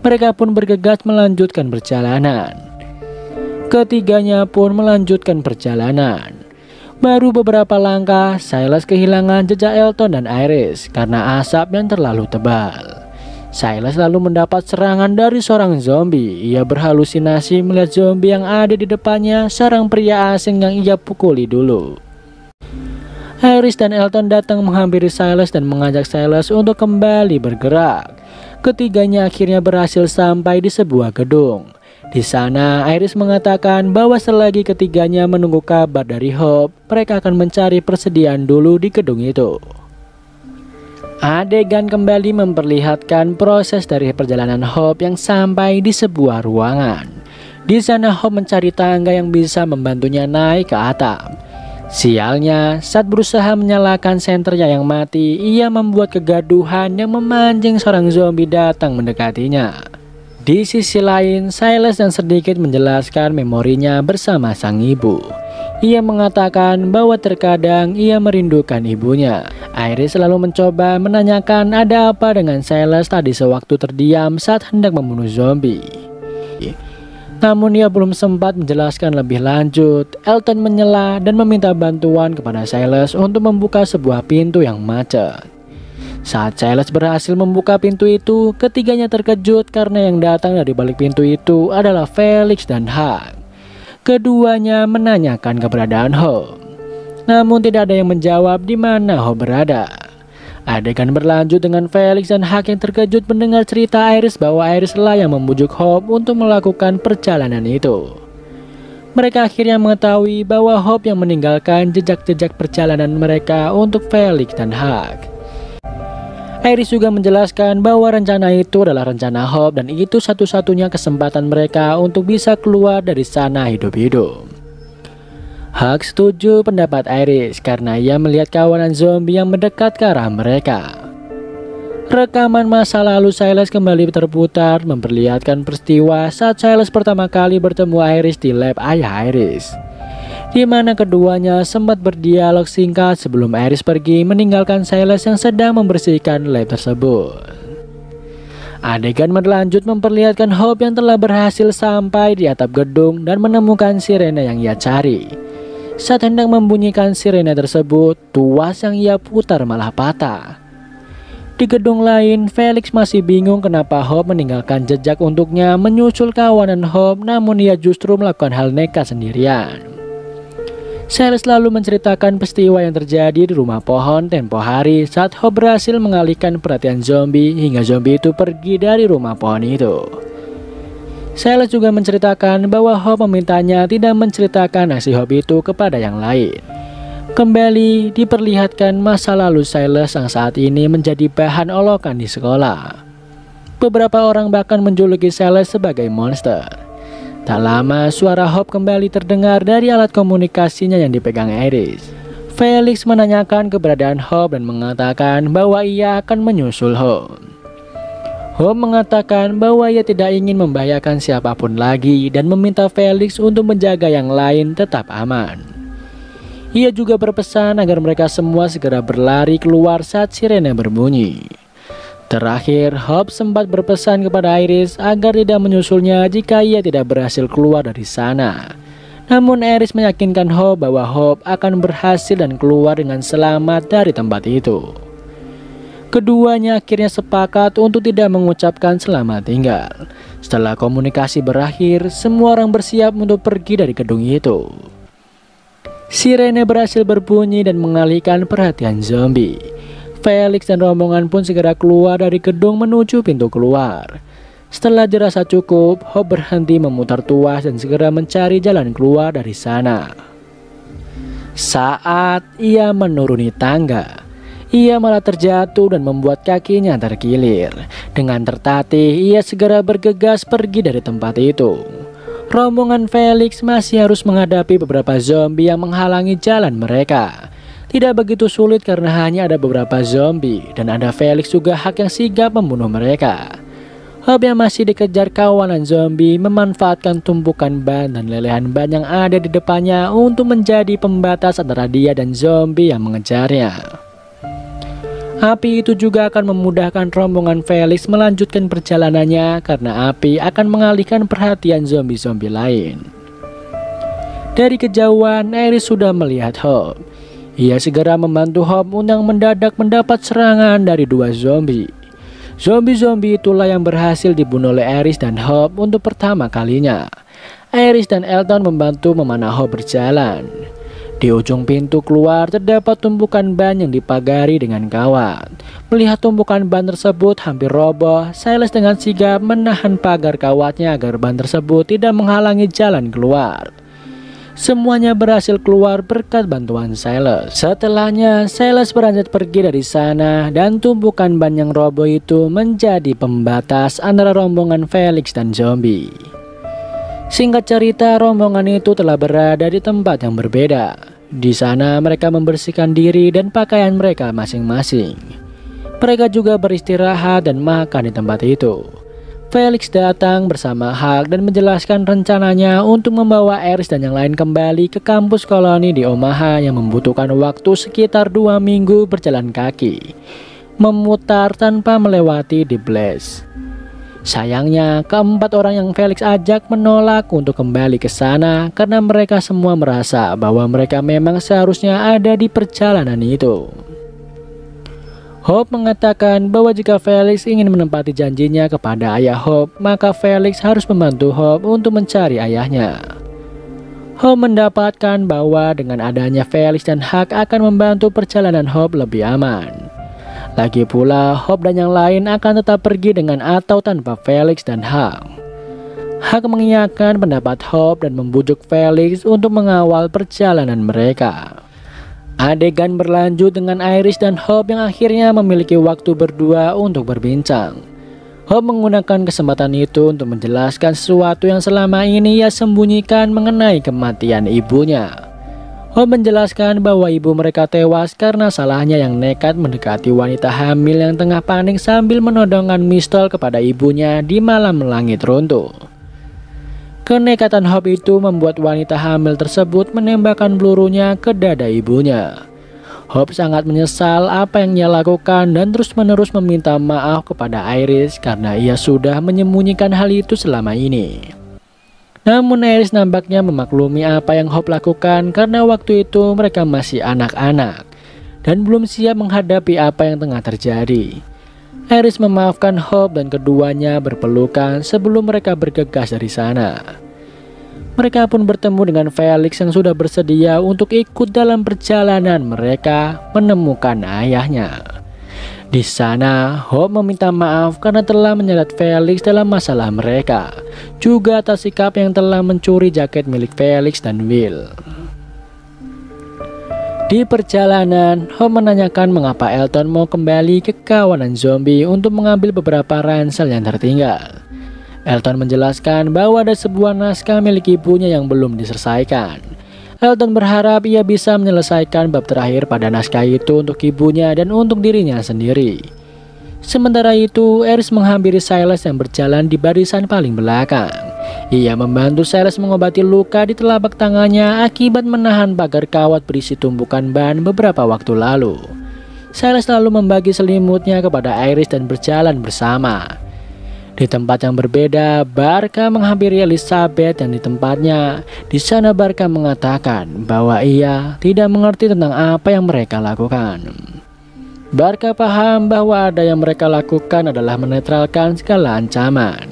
Mereka pun bergegas melanjutkan perjalanan. Ketiganya pun melanjutkan perjalanan. Baru beberapa langkah, Silas kehilangan jejak Elton dan Iris karena asap yang terlalu tebal. Silas lalu mendapat serangan dari seorang zombie. Ia berhalusinasi melihat zombie yang ada di depannya, seorang pria asing yang ia pukuli dulu. Iris dan Elton datang menghampiri Silas dan mengajak Silas untuk kembali bergerak. Ketiganya akhirnya berhasil sampai di sebuah gedung. Di sana, Iris mengatakan bahwa selagi ketiganya menunggu kabar dari Hope, mereka akan mencari persediaan dulu di gedung itu. Adegan kembali memperlihatkan proses dari perjalanan Hope yang sampai di sebuah ruangan. Di sana Hope mencari tangga yang bisa membantunya naik ke atap. Sialnya, saat berusaha menyalakan senternya yang mati, ia membuat kegaduhan yang memancing seorang zombie datang mendekatinya. Di sisi lain, Silas dan sedikit menjelaskan memorinya bersama sang ibu. Ia mengatakan bahwa terkadang ia merindukan ibunya. Iris selalu mencoba menanyakan ada apa dengan Silas tadi sewaktu terdiam saat hendak membunuh zombie. Namun ia belum sempat menjelaskan lebih lanjut. Elton menyela dan meminta bantuan kepada Silas untuk membuka sebuah pintu yang macet. Saat Silas berhasil membuka pintu itu, ketiganya terkejut karena yang datang dari balik pintu itu adalah Felix dan Huck. Keduanya menanyakan keberadaan Hope. Namun tidak ada yang menjawab di mana Hope berada. Adegan berlanjut dengan Felix dan Huck yang terkejut mendengar cerita Iris bahwa Iris lah yang membujuk Hope untuk melakukan perjalanan itu. Mereka akhirnya mengetahui bahwa Hope yang meninggalkan jejak-jejak perjalanan mereka untuk Felix dan Huck. Iris juga menjelaskan bahwa rencana itu adalah rencana Hope dan itu satu-satunya kesempatan mereka untuk bisa keluar dari sana hidup-hidup. Huck setuju pendapat Iris karena ia melihat kawanan zombie yang mendekat ke arah mereka. Rekaman masa lalu Silas kembali terputar memperlihatkan peristiwa saat Silas pertama kali bertemu Iris di lab ayah Iris, di mana keduanya sempat berdialog singkat sebelum Iris pergi meninggalkan Silas yang sedang membersihkan lab tersebut. Adegan berlanjut memperlihatkan Hope yang telah berhasil sampai di atap gedung dan menemukan sirene yang ia cari. Saat hendak membunyikan sirene tersebut, tuas yang ia putar malah patah. Di gedung lain, Felix masih bingung kenapa Hope meninggalkan jejak untuknya menyusul kawanan Hope, namun ia justru melakukan hal nekat sendirian. Silas lalu menceritakan peristiwa yang terjadi di rumah pohon tempo hari saat Hope berhasil mengalihkan perhatian zombie hingga zombie itu pergi dari rumah pohon itu. Silas juga menceritakan bahwa Hope memintanya tidak menceritakan aksi Hope itu kepada yang lain. Kembali diperlihatkan masa lalu Silas yang saat ini menjadi bahan olokan di sekolah. Beberapa orang bahkan menjuluki Silas sebagai monster. Tak lama suara Hope kembali terdengar dari alat komunikasinya yang dipegang Iris. Felix menanyakan keberadaan Hope dan mengatakan bahwa ia akan menyusul Hope. Hope mengatakan bahwa ia tidak ingin membahayakan siapapun lagi dan meminta Felix untuk menjaga yang lain tetap aman. Ia juga berpesan agar mereka semua segera berlari keluar saat sirene berbunyi. Terakhir, Hope sempat berpesan kepada Iris agar tidak menyusulnya jika ia tidak berhasil keluar dari sana. Namun Iris meyakinkan Hope bahwa Hope akan berhasil dan keluar dengan selamat dari tempat itu. Keduanya akhirnya sepakat untuk tidak mengucapkan selamat tinggal. Setelah komunikasi berakhir, semua orang bersiap untuk pergi dari gedung itu. Sirene berhasil berbunyi dan mengalihkan perhatian zombie. Felix dan rombongan pun segera keluar dari gedung menuju pintu keluar. Setelah dirasa cukup, Hope berhenti memutar tuas dan segera mencari jalan keluar dari sana. Saat ia menuruni tangga, ia malah terjatuh dan membuat kakinya terkilir. Dengan tertatih, ia segera bergegas pergi dari tempat itu. Rombongan Felix masih harus menghadapi beberapa zombie yang menghalangi jalan mereka. Tidak begitu sulit karena hanya ada beberapa zombie dan ada Felix juga Huck yang sigap membunuh mereka. Hope yang masih dikejar kawanan zombie memanfaatkan tumpukan ban dan lelehan ban yang ada di depannya untuk menjadi pembatas antara dia dan zombie yang mengejarnya. Api itu juga akan memudahkan rombongan Felix melanjutkan perjalanannya karena api akan mengalihkan perhatian zombie-zombie lain. Dari kejauhan, Iris sudah melihat Hope. Ia segera membantu Hope untuk mendadak mendapat serangan dari dua zombie. Zombie-zombie itulah yang berhasil dibunuh oleh Iris dan Hope untuk pertama kalinya. Iris dan Elton membantu memanah Hope berjalan. Di ujung pintu keluar terdapat tumpukan ban yang dipagari dengan kawat. Melihat tumpukan ban tersebut hampir roboh, Silas dengan sigap menahan pagar kawatnya agar ban tersebut tidak menghalangi jalan keluar. Semuanya berhasil keluar berkat bantuan Silas. Setelahnya, Silas beranjak pergi dari sana dan tumpukan ban yang roboh itu menjadi pembatas antara rombongan Felix dan zombie. Singkat cerita, rombongan itu telah berada di tempat yang berbeda. Di sana mereka membersihkan diri dan pakaian mereka masing-masing. Mereka juga beristirahat dan makan di tempat itu. Felix datang bersama Huck dan menjelaskan rencananya untuk membawa Iris dan yang lain kembali ke kampus koloni di Omaha yang membutuhkan waktu sekitar 2 minggu berjalan kaki, memutar tanpa melewati The Blaze. Sayangnya, keempat orang yang Felix ajak menolak untuk kembali ke sana karena mereka semua merasa bahwa mereka memang seharusnya ada di perjalanan itu. Hope mengatakan bahwa jika Felix ingin menepati janjinya kepada ayah Hope, maka Felix harus membantu Hope untuk mencari ayahnya. Hope mendapatkan bahwa dengan adanya Felix dan Huck akan membantu perjalanan Hope lebih aman. Lagi pula, Hope dan yang lain akan tetap pergi dengan atau tanpa Felix dan Huck. Huck mengiyakan pendapat Hope dan membujuk Felix untuk mengawal perjalanan mereka. Adegan berlanjut dengan Iris dan Hope yang akhirnya memiliki waktu berdua untuk berbincang. Hope menggunakan kesempatan itu untuk menjelaskan sesuatu yang selama ini ia sembunyikan mengenai kematian ibunya. Hope menjelaskan bahwa ibu mereka tewas karena salahnya yang nekat mendekati wanita hamil yang tengah panik sambil menodongkan pistol kepada ibunya di malam langit runtuh. Kenekatan Hope itu membuat wanita hamil tersebut menembakkan pelurunya ke dada ibunya. Hope sangat menyesal apa yang ia lakukan dan terus-menerus meminta maaf kepada Iris karena ia sudah menyembunyikan hal itu selama ini. Namun Iris nampaknya memaklumi apa yang Hope lakukan karena waktu itu mereka masih anak-anak dan belum siap menghadapi apa yang tengah terjadi. Iris memaafkan Hope dan keduanya berpelukan sebelum mereka bergegas dari sana. Mereka pun bertemu dengan Felix yang sudah bersedia untuk ikut dalam perjalanan mereka menemukan ayahnya. Di sana, Hope meminta maaf karena telah menyeret Felix dalam masalah mereka, juga atas sikap yang telah mencuri jaket milik Felix dan Will. Di perjalanan, Hope menanyakan mengapa Elton mau kembali ke kawanan zombie untuk mengambil beberapa ransel yang tertinggal. Elton menjelaskan bahwa ada sebuah naskah milik ibunya yang belum diselesaikan. Elton berharap ia bisa menyelesaikan bab terakhir pada naskah itu untuk ibunya dan untuk dirinya sendiri. Sementara itu, Iris menghampiri Silas yang berjalan di barisan paling belakang. Ia membantu Silas mengobati luka di telapak tangannya akibat menahan pagar kawat berisi tumpukan ban beberapa waktu lalu. Silas lalu membagi selimutnya kepada Iris dan berjalan bersama. Di tempat yang berbeda, Barca menghampiri Elizabeth yang di tempatnya. Di sana Barca mengatakan bahwa ia tidak mengerti tentang apa yang mereka lakukan. Barca paham bahwa ada yang mereka lakukan adalah menetralkan segala ancaman.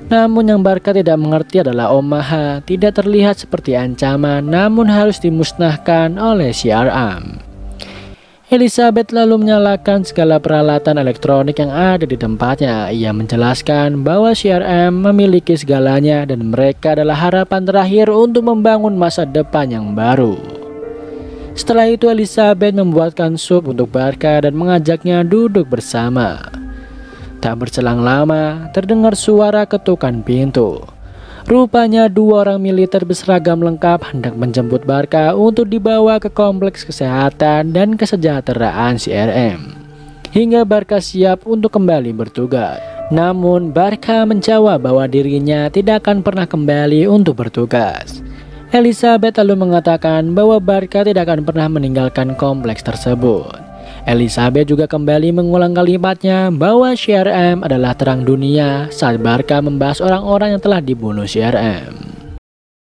Namun yang Barca tidak mengerti adalah Omaha tidak terlihat seperti ancaman, namun harus dimusnahkan oleh CRM. Elizabeth lalu menyalakan segala peralatan elektronik yang ada di tempatnya. Ia menjelaskan bahwa CRM memiliki segalanya dan mereka adalah harapan terakhir untuk membangun masa depan yang baru. Setelah itu Elizabeth membuatkan sup untuk Barca dan mengajaknya duduk bersama. Tak berselang lama, terdengar suara ketukan pintu. Rupanya dua orang militer berseragam lengkap hendak menjemput Barca untuk dibawa ke kompleks kesehatan dan kesejahteraan CRM. Hingga Barca siap untuk kembali bertugas. Namun Barca menjawab bahwa dirinya tidak akan pernah kembali untuk bertugas. Elizabeth lalu mengatakan bahwa Barca tidak akan pernah meninggalkan kompleks tersebut. Elizabeth juga kembali mengulang kalimatnya bahwa CRM adalah terang dunia saat Barca membahas orang-orang yang telah dibunuh CRM.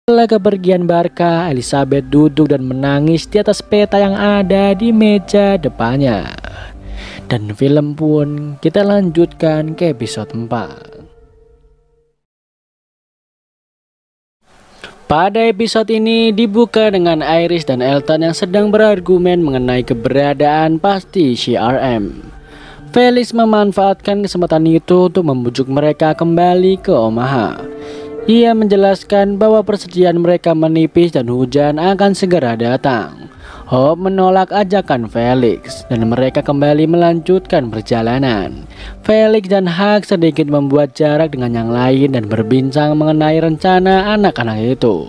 Setelah kepergian Barca, Elizabeth duduk dan menangis di atas peta yang ada di meja depannya. Dan film pun kita lanjutkan ke episode 4. Pada episode ini dibuka dengan Iris dan Elton yang sedang berargumen mengenai keberadaan pasti CRM. Felix memanfaatkan kesempatan itu untuk membujuk mereka kembali ke Omaha. Ia menjelaskan bahwa persediaan mereka menipis dan hujan akan segera datang. Hope menolak ajakan Felix dan mereka kembali melanjutkan perjalanan. Felix dan Huck sedikit membuat jarak dengan yang lain dan berbincang mengenai rencana anak-anak itu.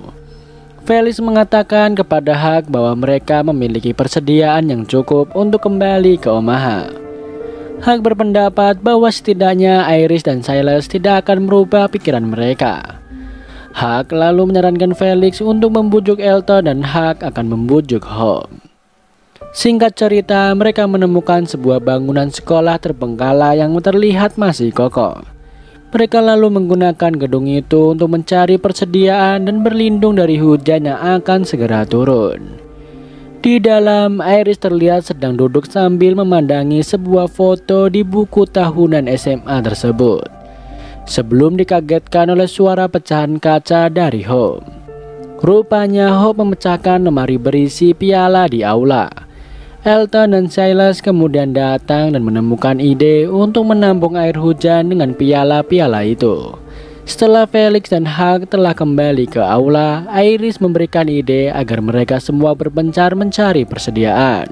Felix mengatakan kepada Huck bahwa mereka memiliki persediaan yang cukup untuk kembali ke Omaha. Huck berpendapat bahwa setidaknya Iris dan Silas tidak akan merubah pikiran mereka. Huck lalu menyarankan Felix untuk membujuk Elton dan Huck akan membujuk Hope. Singkat cerita, mereka menemukan sebuah bangunan sekolah terbengkalai yang terlihat masih kokoh. Mereka lalu menggunakan gedung itu untuk mencari persediaan dan berlindung dari hujan yang akan segera turun. Di dalam, Iris terlihat sedang duduk sambil memandangi sebuah foto di buku tahunan SMA tersebut. Sebelum dikagetkan oleh suara pecahan kaca dari Hope. Rupanya Hope memecahkan lemari berisi piala di aula. Elton dan Silas kemudian datang dan menemukan ide untuk menampung air hujan dengan piala-piala itu. Setelah Felix dan Huck telah kembali ke aula, Iris memberikan ide agar mereka semua berpencar mencari persediaan.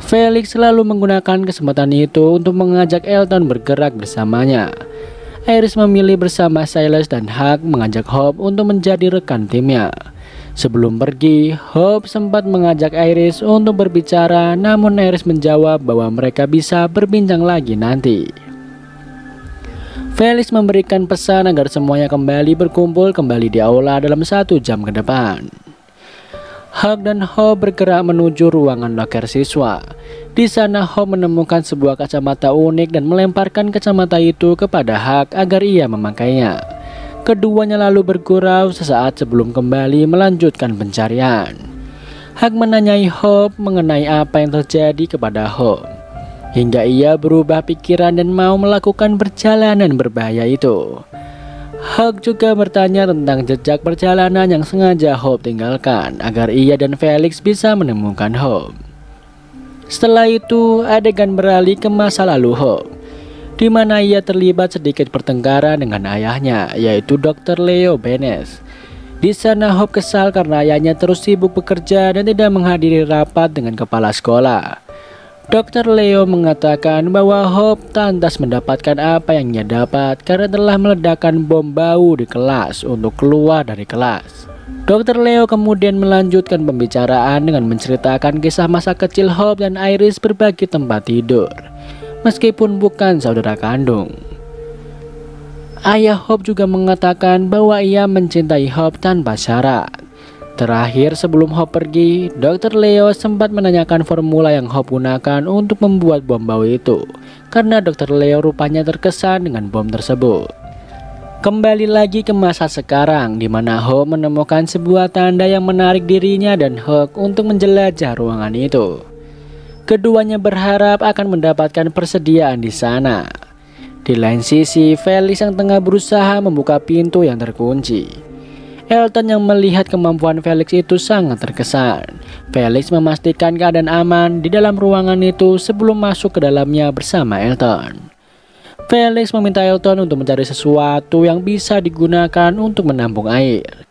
Felix selalu menggunakan kesempatan itu untuk mengajak Elton bergerak bersamanya. Iris memilih bersama Silas dan Huck mengajak Hope untuk menjadi rekan timnya. Sebelum pergi, Hope sempat mengajak Iris untuk berbicara, namun Iris menjawab bahwa mereka bisa berbincang lagi nanti. Felix memberikan pesan agar semuanya kembali berkumpul kembali di aula dalam 1 jam ke depan. Huck dan Hope bergerak menuju ruangan loker siswa. Di sana Hope menemukan sebuah kacamata unik dan melemparkan kacamata itu kepada Huck agar ia memakainya. Keduanya lalu bergurau sesaat sebelum kembali melanjutkan pencarian. Huck menanyai Hope mengenai apa yang terjadi kepada Hope, hingga ia berubah pikiran dan mau melakukan perjalanan berbahaya itu. Huck juga bertanya tentang jejak perjalanan yang sengaja Hope tinggalkan agar ia dan Felix bisa menemukan Hope. Setelah itu, adegan beralih ke masa lalu Hope, di mana ia terlibat sedikit pertengkaran dengan ayahnya, yaitu Dr. Leo Benes. Di sana Hope kesal karena ayahnya terus sibuk bekerja dan tidak menghadiri rapat dengan kepala sekolah. Dr. Leo mengatakan bahwa Hope lantas mendapatkan apa yang ia dapat karena telah meledakkan bom bau di kelas untuk keluar dari kelas. Dr. Leo kemudian melanjutkan pembicaraan dengan menceritakan kisah masa kecil Hope dan Iris berbagi tempat tidur, meskipun bukan saudara kandung. Ayah Hope juga mengatakan bahwa ia mencintai Hope tanpa syarat. Terakhir sebelum Hope pergi, Dr. Leo sempat menanyakan formula yang Hope gunakan untuk membuat bom bau itu, karena Dr. Leo rupanya terkesan dengan bom tersebut. Kembali lagi ke masa sekarang, di mana Hope menemukan sebuah tanda yang menarik dirinya dan Huck untuk menjelajah ruangan itu. Keduanya berharap akan mendapatkan persediaan di sana. Di lain sisi, Felix yang tengah berusaha membuka pintu yang terkunci. Elton yang melihat kemampuan Felix itu sangat terkesan. Felix memastikan keadaan aman di dalam ruangan itu sebelum masuk ke dalamnya bersama Elton. Felix meminta Elton untuk mencari sesuatu yang bisa digunakan untuk menampung air.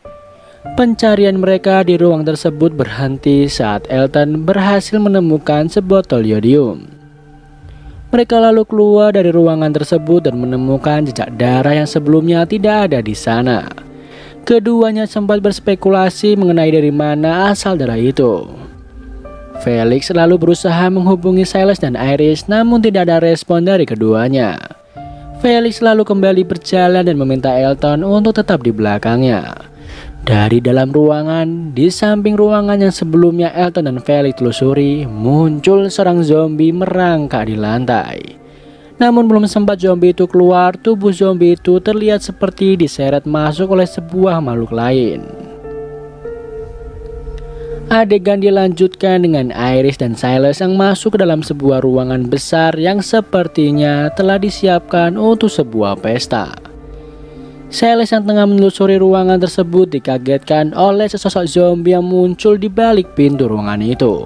Pencarian mereka di ruang tersebut berhenti saat Elton berhasil menemukan sebotol yodium. Mereka lalu keluar dari ruangan tersebut dan menemukan jejak darah yang sebelumnya tidak ada di sana. Keduanya sempat berspekulasi mengenai dari mana asal darah itu. Felix lalu berusaha menghubungi Silas dan Iris, namun tidak ada respon dari keduanya. Felix lalu kembali berjalan dan meminta Elton untuk tetap di belakangnya. Dari dalam ruangan, di samping ruangan yang sebelumnya Elton dan Felix telusuri, muncul seorang zombie merangkak di lantai. Namun belum sempat zombie itu keluar, tubuh zombie itu terlihat seperti diseret masuk oleh sebuah makhluk lain. Adegan dilanjutkan dengan Iris dan Silas yang masuk ke dalam sebuah ruangan besar yang sepertinya telah disiapkan untuk sebuah pesta. Silas yang tengah menelusuri ruangan tersebut dikagetkan oleh sesosok zombie yang muncul di balik pintu ruangan itu.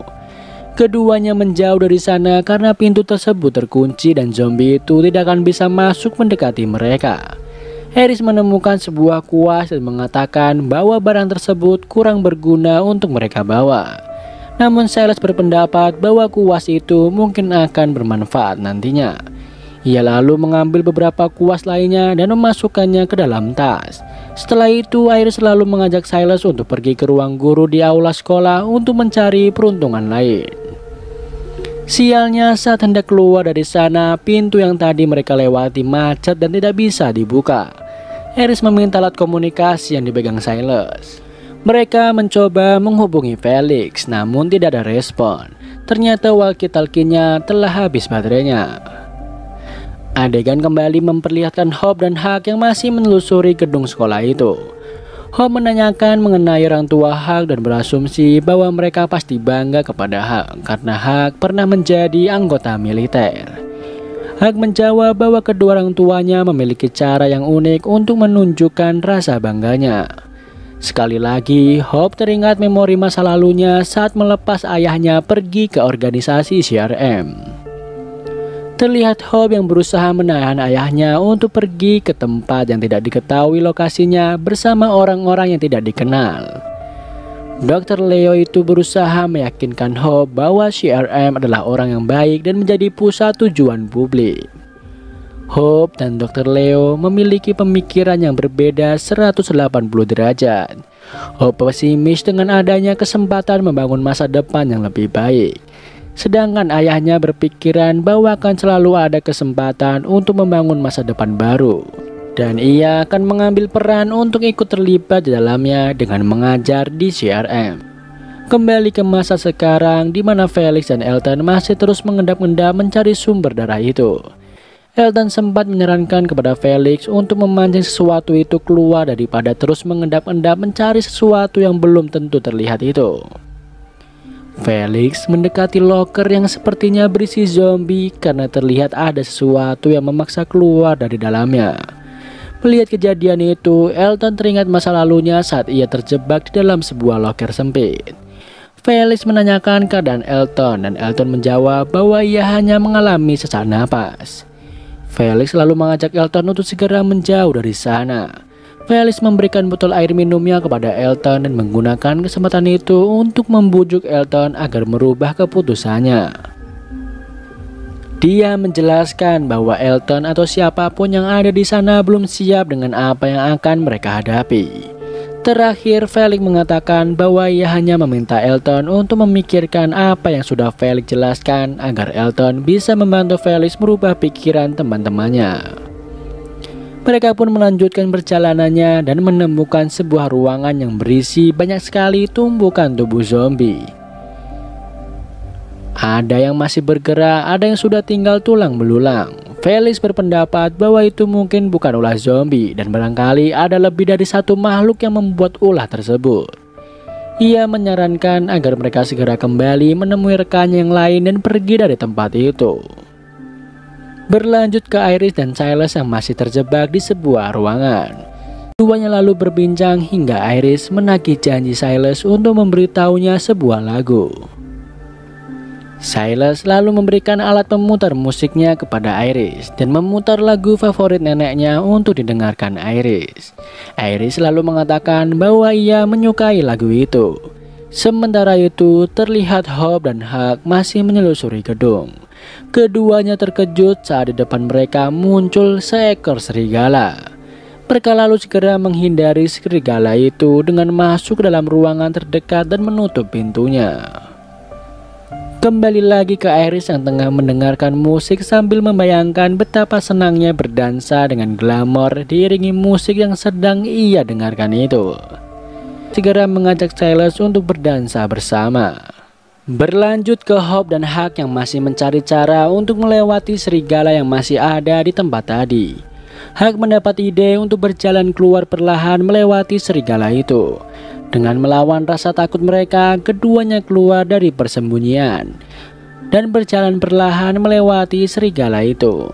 Keduanya menjauh dari sana karena pintu tersebut terkunci dan zombie itu tidak akan bisa masuk mendekati mereka. Iris menemukan sebuah kuas dan mengatakan bahwa barang tersebut kurang berguna untuk mereka bawa. Namun Silas berpendapat bahwa kuas itu mungkin akan bermanfaat nantinya. Ia lalu mengambil beberapa kuas lainnya dan memasukkannya ke dalam tas. Setelah itu Iris lalu mengajak Silas untuk pergi ke ruang guru di aula sekolah untuk mencari peruntungan lain. Sialnya saat hendak keluar dari sana, pintu yang tadi mereka lewati macet dan tidak bisa dibuka. Iris meminta alat komunikasi yang dipegang Silas. Mereka mencoba menghubungi Felix, namun tidak ada respon. Ternyata walkie-talkie-nya telah habis baterainya. Adegan kembali memperlihatkan Hope dan Huck yang masih menelusuri gedung sekolah itu. Hope menanyakan mengenai orang tua Huck dan berasumsi bahwa mereka pasti bangga kepada Huck karena Huck pernah menjadi anggota militer. Huck menjawab bahwa kedua orang tuanya memiliki cara yang unik untuk menunjukkan rasa bangganya. Sekali lagi, Hope teringat memori masa lalunya saat melepas ayahnya pergi ke organisasi CRM. Terlihat Hope yang berusaha menahan ayahnya untuk pergi ke tempat yang tidak diketahui lokasinya bersama orang-orang yang tidak dikenal. Dr. Leo itu berusaha meyakinkan Hope bahwa CRM adalah orang yang baik dan menjadi pusat tujuan publik. Hope dan Dr. Leo memiliki pemikiran yang berbeda 180 derajat. Hope pesimis dengan adanya kesempatan membangun masa depan yang lebih baik. Sedangkan ayahnya berpikiran bahwa akan selalu ada kesempatan untuk membangun masa depan baru. Dan ia akan mengambil peran untuk ikut terlibat di dalamnya dengan mengajar di CRM. Kembali ke masa sekarang di mana Felix dan Elton masih terus mengendap-endap mencari sumber darah itu. Elton sempat menyarankan kepada Felix untuk memancing sesuatu itu keluar daripada terus mengendap-endap mencari sesuatu yang belum tentu terlihat itu. Felix mendekati loker yang sepertinya berisi zombie karena terlihat ada sesuatu yang memaksa keluar dari dalamnya. Melihat kejadian itu, Elton teringat masa lalunya saat ia terjebak di dalam sebuah loker sempit. Felix menanyakan keadaan Elton dan Elton menjawab bahwa ia hanya mengalami sesak napas. Felix lalu mengajak Elton untuk segera menjauh dari sana. Felix memberikan botol air minumnya kepada Elton dan menggunakan kesempatan itu untuk membujuk Elton agar merubah keputusannya. Dia menjelaskan bahwa Elton atau siapapun yang ada di sana belum siap dengan apa yang akan mereka hadapi. Terakhir, Felix mengatakan bahwa ia hanya meminta Elton untuk memikirkan apa yang sudah Felix jelaskan agar Elton bisa membantu Felix merubah pikiran teman-temannya. Mereka pun melanjutkan perjalanannya dan menemukan sebuah ruangan yang berisi banyak sekali tumbukan tubuh zombie. Ada yang masih bergerak, ada yang sudah tinggal tulang belulang. Felix berpendapat bahwa itu mungkin bukan ulah zombie dan barangkali ada lebih dari satu makhluk yang membuat ulah tersebut. Ia menyarankan agar mereka segera kembali menemui rekannya yang lain dan pergi dari tempat itu. Berlanjut ke Iris dan Silas yang masih terjebak di sebuah ruangan. Keduanya lalu berbincang hingga Iris menagih janji Silas untuk memberitahunya sebuah lagu. Silas lalu memberikan alat pemutar musiknya kepada Iris dan memutar lagu favorit neneknya untuk didengarkan Iris. Iris lalu mengatakan bahwa ia menyukai lagu itu. Sementara itu terlihat Hope dan Huck masih menyelusuri gedung. Keduanya terkejut saat di depan mereka muncul seekor serigala. Mereka lalu segera menghindari serigala itu dengan masuk ke dalam ruangan terdekat dan menutup pintunya. Kembali lagi ke Iris yang tengah mendengarkan musik sambil membayangkan betapa senangnya berdansa dengan glamor diiringi musik yang sedang ia dengarkan itu. Segera mengajak Silas untuk berdansa bersama. Berlanjut ke Hope dan Huck yang masih mencari cara untuk melewati serigala yang masih ada di tempat tadi. Huck mendapat ide untuk berjalan keluar perlahan melewati serigala itu. Dengan melawan rasa takut mereka, keduanya keluar dari persembunyian dan berjalan perlahan melewati serigala itu.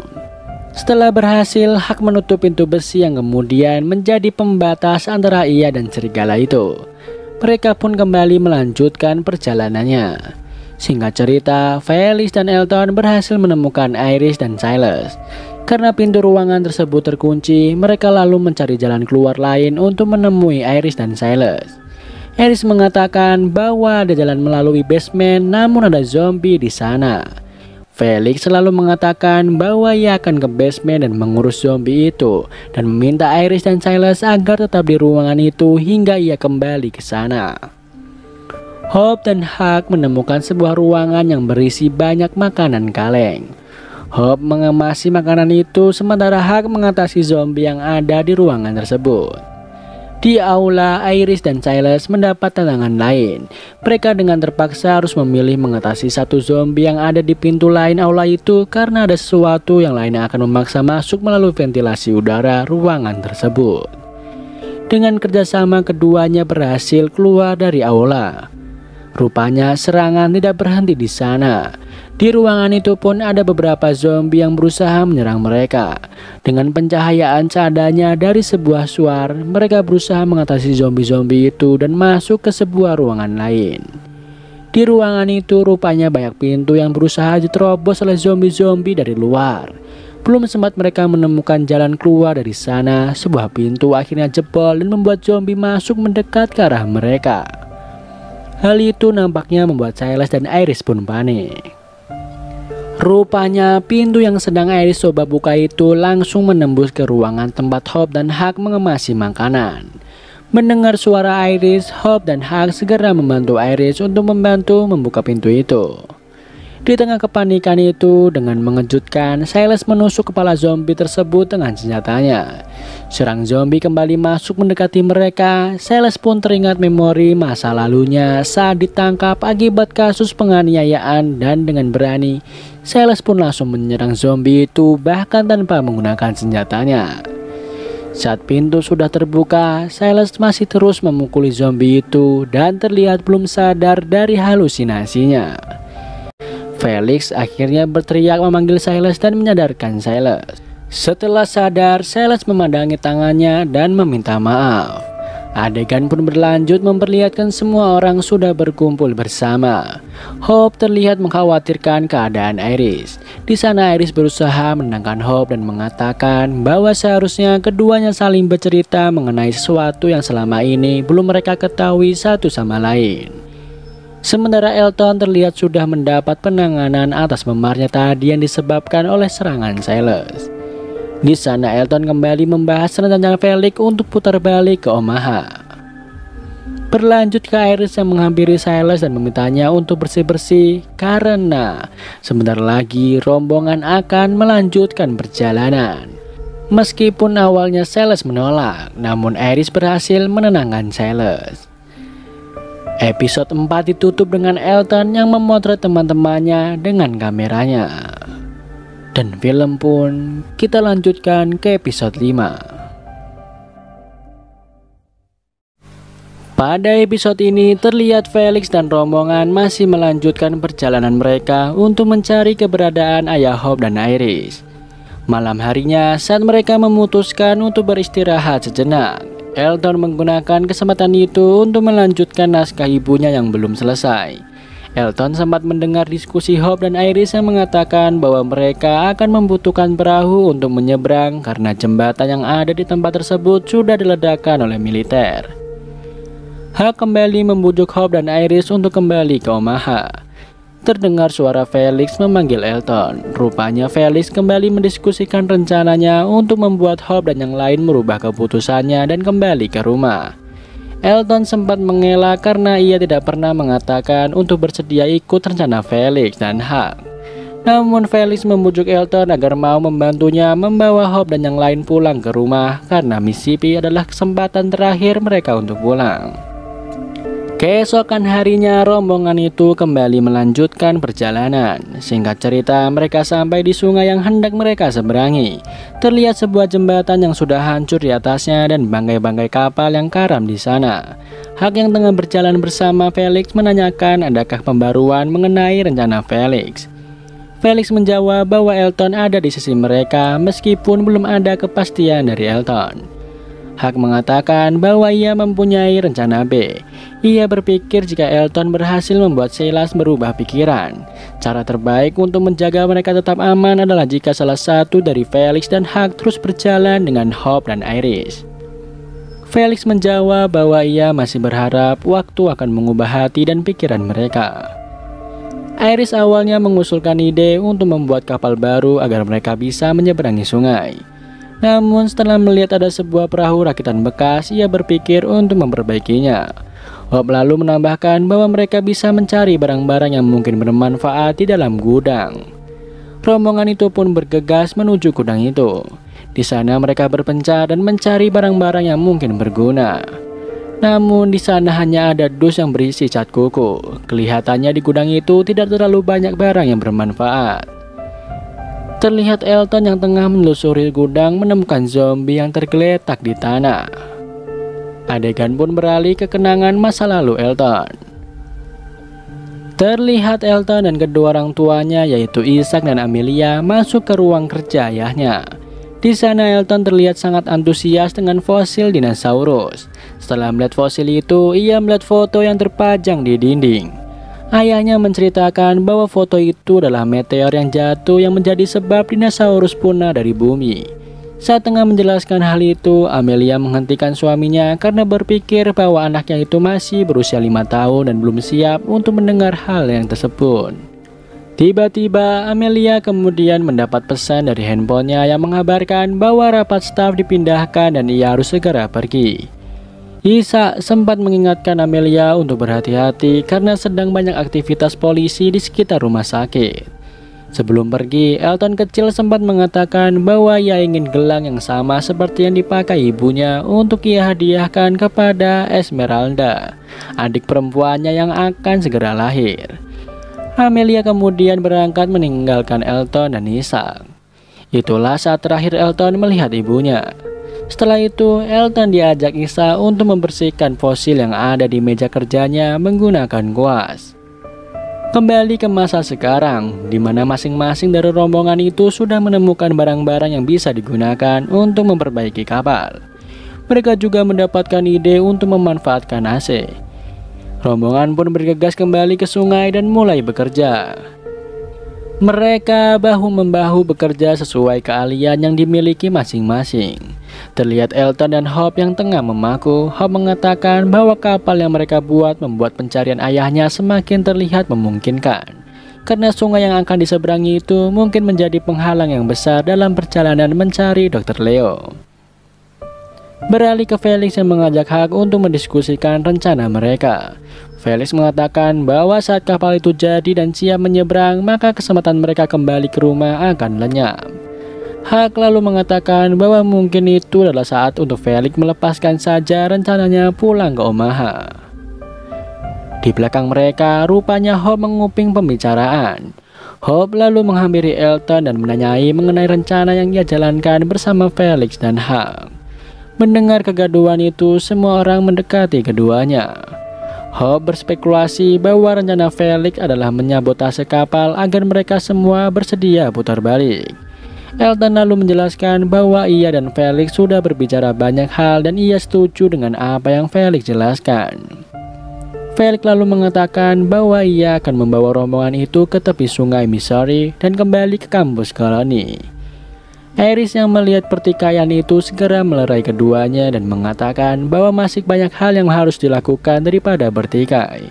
Setelah berhasil, Huck menutup pintu besi yang kemudian menjadi pembatas antara ia dan serigala itu. Mereka pun kembali melanjutkan perjalanannya. Singkat cerita, Felix dan Elton berhasil menemukan Iris dan Silas. Karena pintu ruangan tersebut terkunci, mereka lalu mencari jalan keluar lain untuk menemui Iris dan Silas. Iris mengatakan bahwa ada jalan melalui basement, namun ada zombie di sana. Felix selalu mengatakan bahwa ia akan ke basement dan mengurus zombie itu, dan meminta Iris dan Silas agar tetap di ruangan itu hingga ia kembali ke sana. Hope dan Huck menemukan sebuah ruangan yang berisi banyak makanan kaleng. Hope mengemasi makanan itu sementara Huck mengatasi zombie yang ada di ruangan tersebut. Di aula, Iris dan Silas mendapat tantangan lain. Mereka dengan terpaksa harus memilih mengatasi satu zombie yang ada di pintu lain aula itu karena ada sesuatu yang lain yang akan memaksa masuk melalui ventilasi udara ruangan tersebut. Dengan kerjasama keduanya berhasil keluar dari aula. Rupanya serangan tidak berhenti di sana. Di ruangan itu pun ada beberapa zombie yang berusaha menyerang mereka. Dengan pencahayaan seadanya dari sebuah suar, mereka berusaha mengatasi zombie-zombie itu dan masuk ke sebuah ruangan lain. Di ruangan itu rupanya banyak pintu yang berusaha diterobos oleh zombie-zombie dari luar. Belum sempat mereka menemukan jalan keluar dari sana, sebuah pintu akhirnya jebol dan membuat zombie masuk mendekat ke arah mereka. Hal itu nampaknya membuat Silas dan Iris pun panik. Rupanya pintu yang sedang Iris coba buka itu langsung menembus ke ruangan tempat Hope dan Huck mengemasi makanan. Mendengar suara Iris, Hope dan Huck segera membantu Iris untuk membantu membuka pintu itu. Di tengah kepanikan itu, dengan mengejutkan, Silas menusuk kepala zombie tersebut dengan senjatanya. Serang zombie kembali masuk mendekati mereka. Silas pun teringat memori masa lalunya saat ditangkap akibat kasus penganiayaan dan dengan berani, Silas pun langsung menyerang zombie itu bahkan tanpa menggunakan senjatanya. Saat pintu sudah terbuka, Silas masih terus memukuli zombie itu dan terlihat belum sadar dari halusinasinya. Felix akhirnya berteriak memanggil Silas dan menyadarkan Silas. Setelah sadar, Silas memandangi tangannya dan meminta maaf. Adegan pun berlanjut memperlihatkan semua orang sudah berkumpul bersama. Hope terlihat mengkhawatirkan keadaan Iris. Di sana Iris berusaha menenangkan Hope dan mengatakan bahwa seharusnya keduanya saling bercerita mengenai sesuatu yang selama ini belum mereka ketahui satu sama lain. Sementara Elton terlihat sudah mendapat penanganan atas memarnya tadi yang disebabkan oleh serangan Silas. Di sana Elton kembali membahas rencana Felix untuk putar balik ke Omaha. Berlanjut ke Iris yang menghampiri Silas dan memintanya untuk bersih-bersih karena sebentar lagi rombongan akan melanjutkan perjalanan. Meskipun awalnya Silas menolak, namun Iris berhasil menenangkan Silas. Episode 4 ditutup dengan Elton yang memotret teman-temannya dengan kameranya. Dan film pun kita lanjutkan ke episode 5. Pada episode ini terlihat Felix dan rombongan masih melanjutkan perjalanan mereka untuk mencari keberadaan ayah Hope dan Iris. Malam harinya saat mereka memutuskan untuk beristirahat sejenak, Elton menggunakan kesempatan itu untuk melanjutkan naskah ibunya yang belum selesai. Elton sempat mendengar diskusi Hope dan Iris yang mengatakan bahwa mereka akan membutuhkan perahu untuk menyeberang karena jembatan yang ada di tempat tersebut sudah diledakkan oleh militer. Huck kembali membujuk Hope dan Iris untuk kembali ke Omaha. Terdengar suara Felix memanggil Elton. Rupanya Felix kembali mendiskusikan rencananya untuk membuat Hope dan yang lain merubah keputusannya dan kembali ke rumah. Elton sempat mengelak karena ia tidak pernah mengatakan untuk bersedia ikut rencana Felix dan Huck. Namun Felix membujuk Elton agar mau membantunya membawa Hope dan yang lain pulang ke rumah karena Mississippi adalah kesempatan terakhir mereka untuk pulang. Keesokan harinya rombongan itu kembali melanjutkan perjalanan. Singkat cerita, mereka sampai di sungai yang hendak mereka seberangi. Terlihat sebuah jembatan yang sudah hancur di atasnya dan bangkai-bangkai kapal yang karam di sana. Huck yang tengah berjalan bersama Felix menanyakan adakah pembaruan mengenai rencana Felix. Felix menjawab bahwa Elton ada di sisi mereka meskipun belum ada kepastian dari Elton. Huck mengatakan bahwa ia mempunyai rencana B. Ia berpikir jika Elton berhasil membuat Silas berubah pikiran, cara terbaik untuk menjaga mereka tetap aman adalah jika salah satu dari Felix dan Huck terus berjalan dengan Hope dan Iris. Felix menjawab bahwa ia masih berharap waktu akan mengubah hati dan pikiran mereka. Iris awalnya mengusulkan ide untuk membuat kapal baru agar mereka bisa menyeberangi sungai. Namun setelah melihat ada sebuah perahu rakitan bekas, ia berpikir untuk memperbaikinya. Hope lalu menambahkan bahwa mereka bisa mencari barang-barang yang mungkin bermanfaat di dalam gudang. Rombongan itu pun bergegas menuju gudang itu. Di sana mereka berpencar dan mencari barang-barang yang mungkin berguna. Namun di sana hanya ada dus yang berisi cat kuku. Kelihatannya di gudang itu tidak terlalu banyak barang yang bermanfaat. Terlihat Elton yang tengah menelusuri gudang menemukan zombie yang tergeletak di tanah. Adegan pun beralih ke kenangan masa lalu Elton. Terlihat Elton dan kedua orang tuanya yaitu Isaac dan Amelia masuk ke ruang kerja ayahnya. Di sana Elton terlihat sangat antusias dengan fosil dinosaurus. Setelah melihat fosil itu, ia melihat foto yang terpajang di dinding. Ayahnya menceritakan bahwa foto itu adalah meteor yang jatuh yang menjadi sebab dinosaurus punah dari bumi. Saat tengah menjelaskan hal itu, Amelia menghentikan suaminya karena berpikir bahwa anaknya itu masih berusia 5 tahun dan belum siap untuk mendengar hal yang tersebut. Tiba-tiba, Amelia kemudian mendapat pesan dari handphonenya yang mengabarkan bahwa rapat staf dipindahkan dan ia harus segera pergi. Isaac sempat mengingatkan Amelia untuk berhati-hati karena sedang banyak aktivitas polisi di sekitar rumah sakit. Sebelum pergi, Elton kecil sempat mengatakan bahwa ia ingin gelang yang sama seperti yang dipakai ibunya untuk ia hadiahkan kepada Esmeralda, adik perempuannya yang akan segera lahir. Amelia kemudian berangkat meninggalkan Elton dan Isaac. Itulah saat terakhir Elton melihat ibunya. Setelah itu, Elton diajak Isaac untuk membersihkan fosil yang ada di meja kerjanya menggunakan kuas. Kembali ke masa sekarang, di mana masing-masing dari rombongan itu sudah menemukan barang-barang yang bisa digunakan untuk memperbaiki kapal. Mereka juga mendapatkan ide untuk memanfaatkan AC. Rombongan pun bergegas kembali ke sungai dan mulai bekerja. Mereka bahu-membahu bekerja sesuai keahlian yang dimiliki masing-masing. Terlihat Elton dan Hope yang tengah memaku. Hope mengatakan bahwa kapal yang mereka buat membuat pencarian ayahnya semakin terlihat memungkinkan. Karena sungai yang akan diseberangi itu mungkin menjadi penghalang yang besar dalam perjalanan mencari Dr. Leo. Beralih ke Felix yang mengajak Huck untuk mendiskusikan rencana mereka. Felix mengatakan bahwa saat kapal itu jadi dan siap menyeberang, maka kesempatan mereka kembali ke rumah akan lenyap. Huck lalu mengatakan bahwa mungkin itu adalah saat untuk Felix melepaskan saja rencananya pulang ke Omaha. Di belakang mereka, rupanya Hope menguping pembicaraan. Hope lalu menghampiri Elton dan menanyai mengenai rencana yang ia jalankan bersama Felix dan Huck. Mendengar kegaduhan itu, semua orang mendekati keduanya. Hope berspekulasi bahwa rencana Felix adalah menyabotase kapal agar mereka semua bersedia putar balik. Elton lalu menjelaskan bahwa ia dan Felix sudah berbicara banyak hal dan ia setuju dengan apa yang Felix jelaskan. Felix lalu mengatakan bahwa ia akan membawa rombongan itu ke tepi sungai Missouri dan kembali ke kampus koloni. Iris yang melihat pertikaian itu segera melerai keduanya dan mengatakan bahwa masih banyak hal yang harus dilakukan daripada bertikai.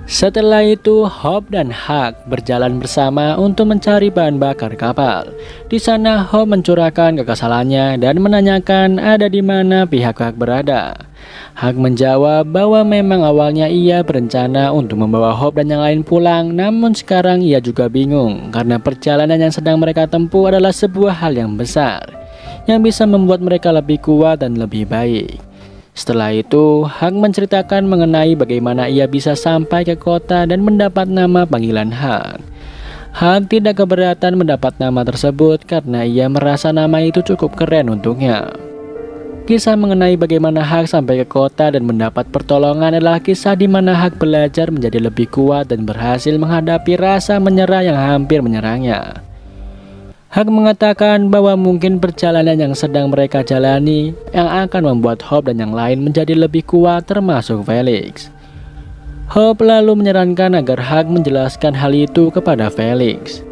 Setelah itu, Hope dan Huck berjalan bersama untuk mencari bahan bakar kapal. Di sana, Hope mencurahkan kekesalannya dan menanyakan ada di mana pihak Huck berada. Hak menjawab bahwa memang awalnya ia berencana untuk membawa Hope dan yang lain pulang, namun sekarang ia juga bingung karena perjalanan yang sedang mereka tempuh adalah sebuah hal yang besar yang bisa membuat mereka lebih kuat dan lebih baik. Setelah itu, Hak menceritakan mengenai bagaimana ia bisa sampai ke kota dan mendapat nama panggilan Hak. Hak tidak keberatan mendapat nama tersebut karena ia merasa nama itu cukup keren untuknya. Kisah mengenai bagaimana Hak sampai ke kota dan mendapat pertolongan adalah kisah di mana Hak belajar menjadi lebih kuat dan berhasil menghadapi rasa menyerah yang hampir menyerangnya. Hak mengatakan bahwa mungkin perjalanan yang sedang mereka jalani yang akan membuat Hope dan yang lain menjadi lebih kuat, termasuk Felix. Hope lalu menyarankan agar Hak menjelaskan hal itu kepada Felix.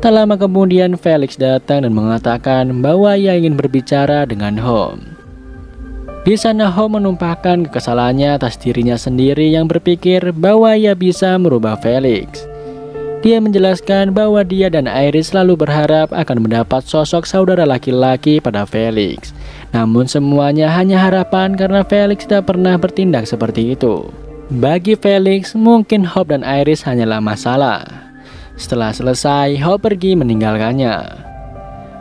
Tak lama kemudian Felix datang dan mengatakan bahwa ia ingin berbicara dengan Hope. Di sana Hope menumpahkan kekesalannya atas dirinya sendiri yang berpikir bahwa ia bisa merubah Felix. Dia menjelaskan bahwa dia dan Iris selalu berharap akan mendapat sosok saudara laki-laki pada Felix. Namun semuanya hanya harapan karena Felix tidak pernah bertindak seperti itu. Bagi Felix, mungkin Hope dan Iris hanyalah masalah. Setelah selesai, Hope pergi meninggalkannya.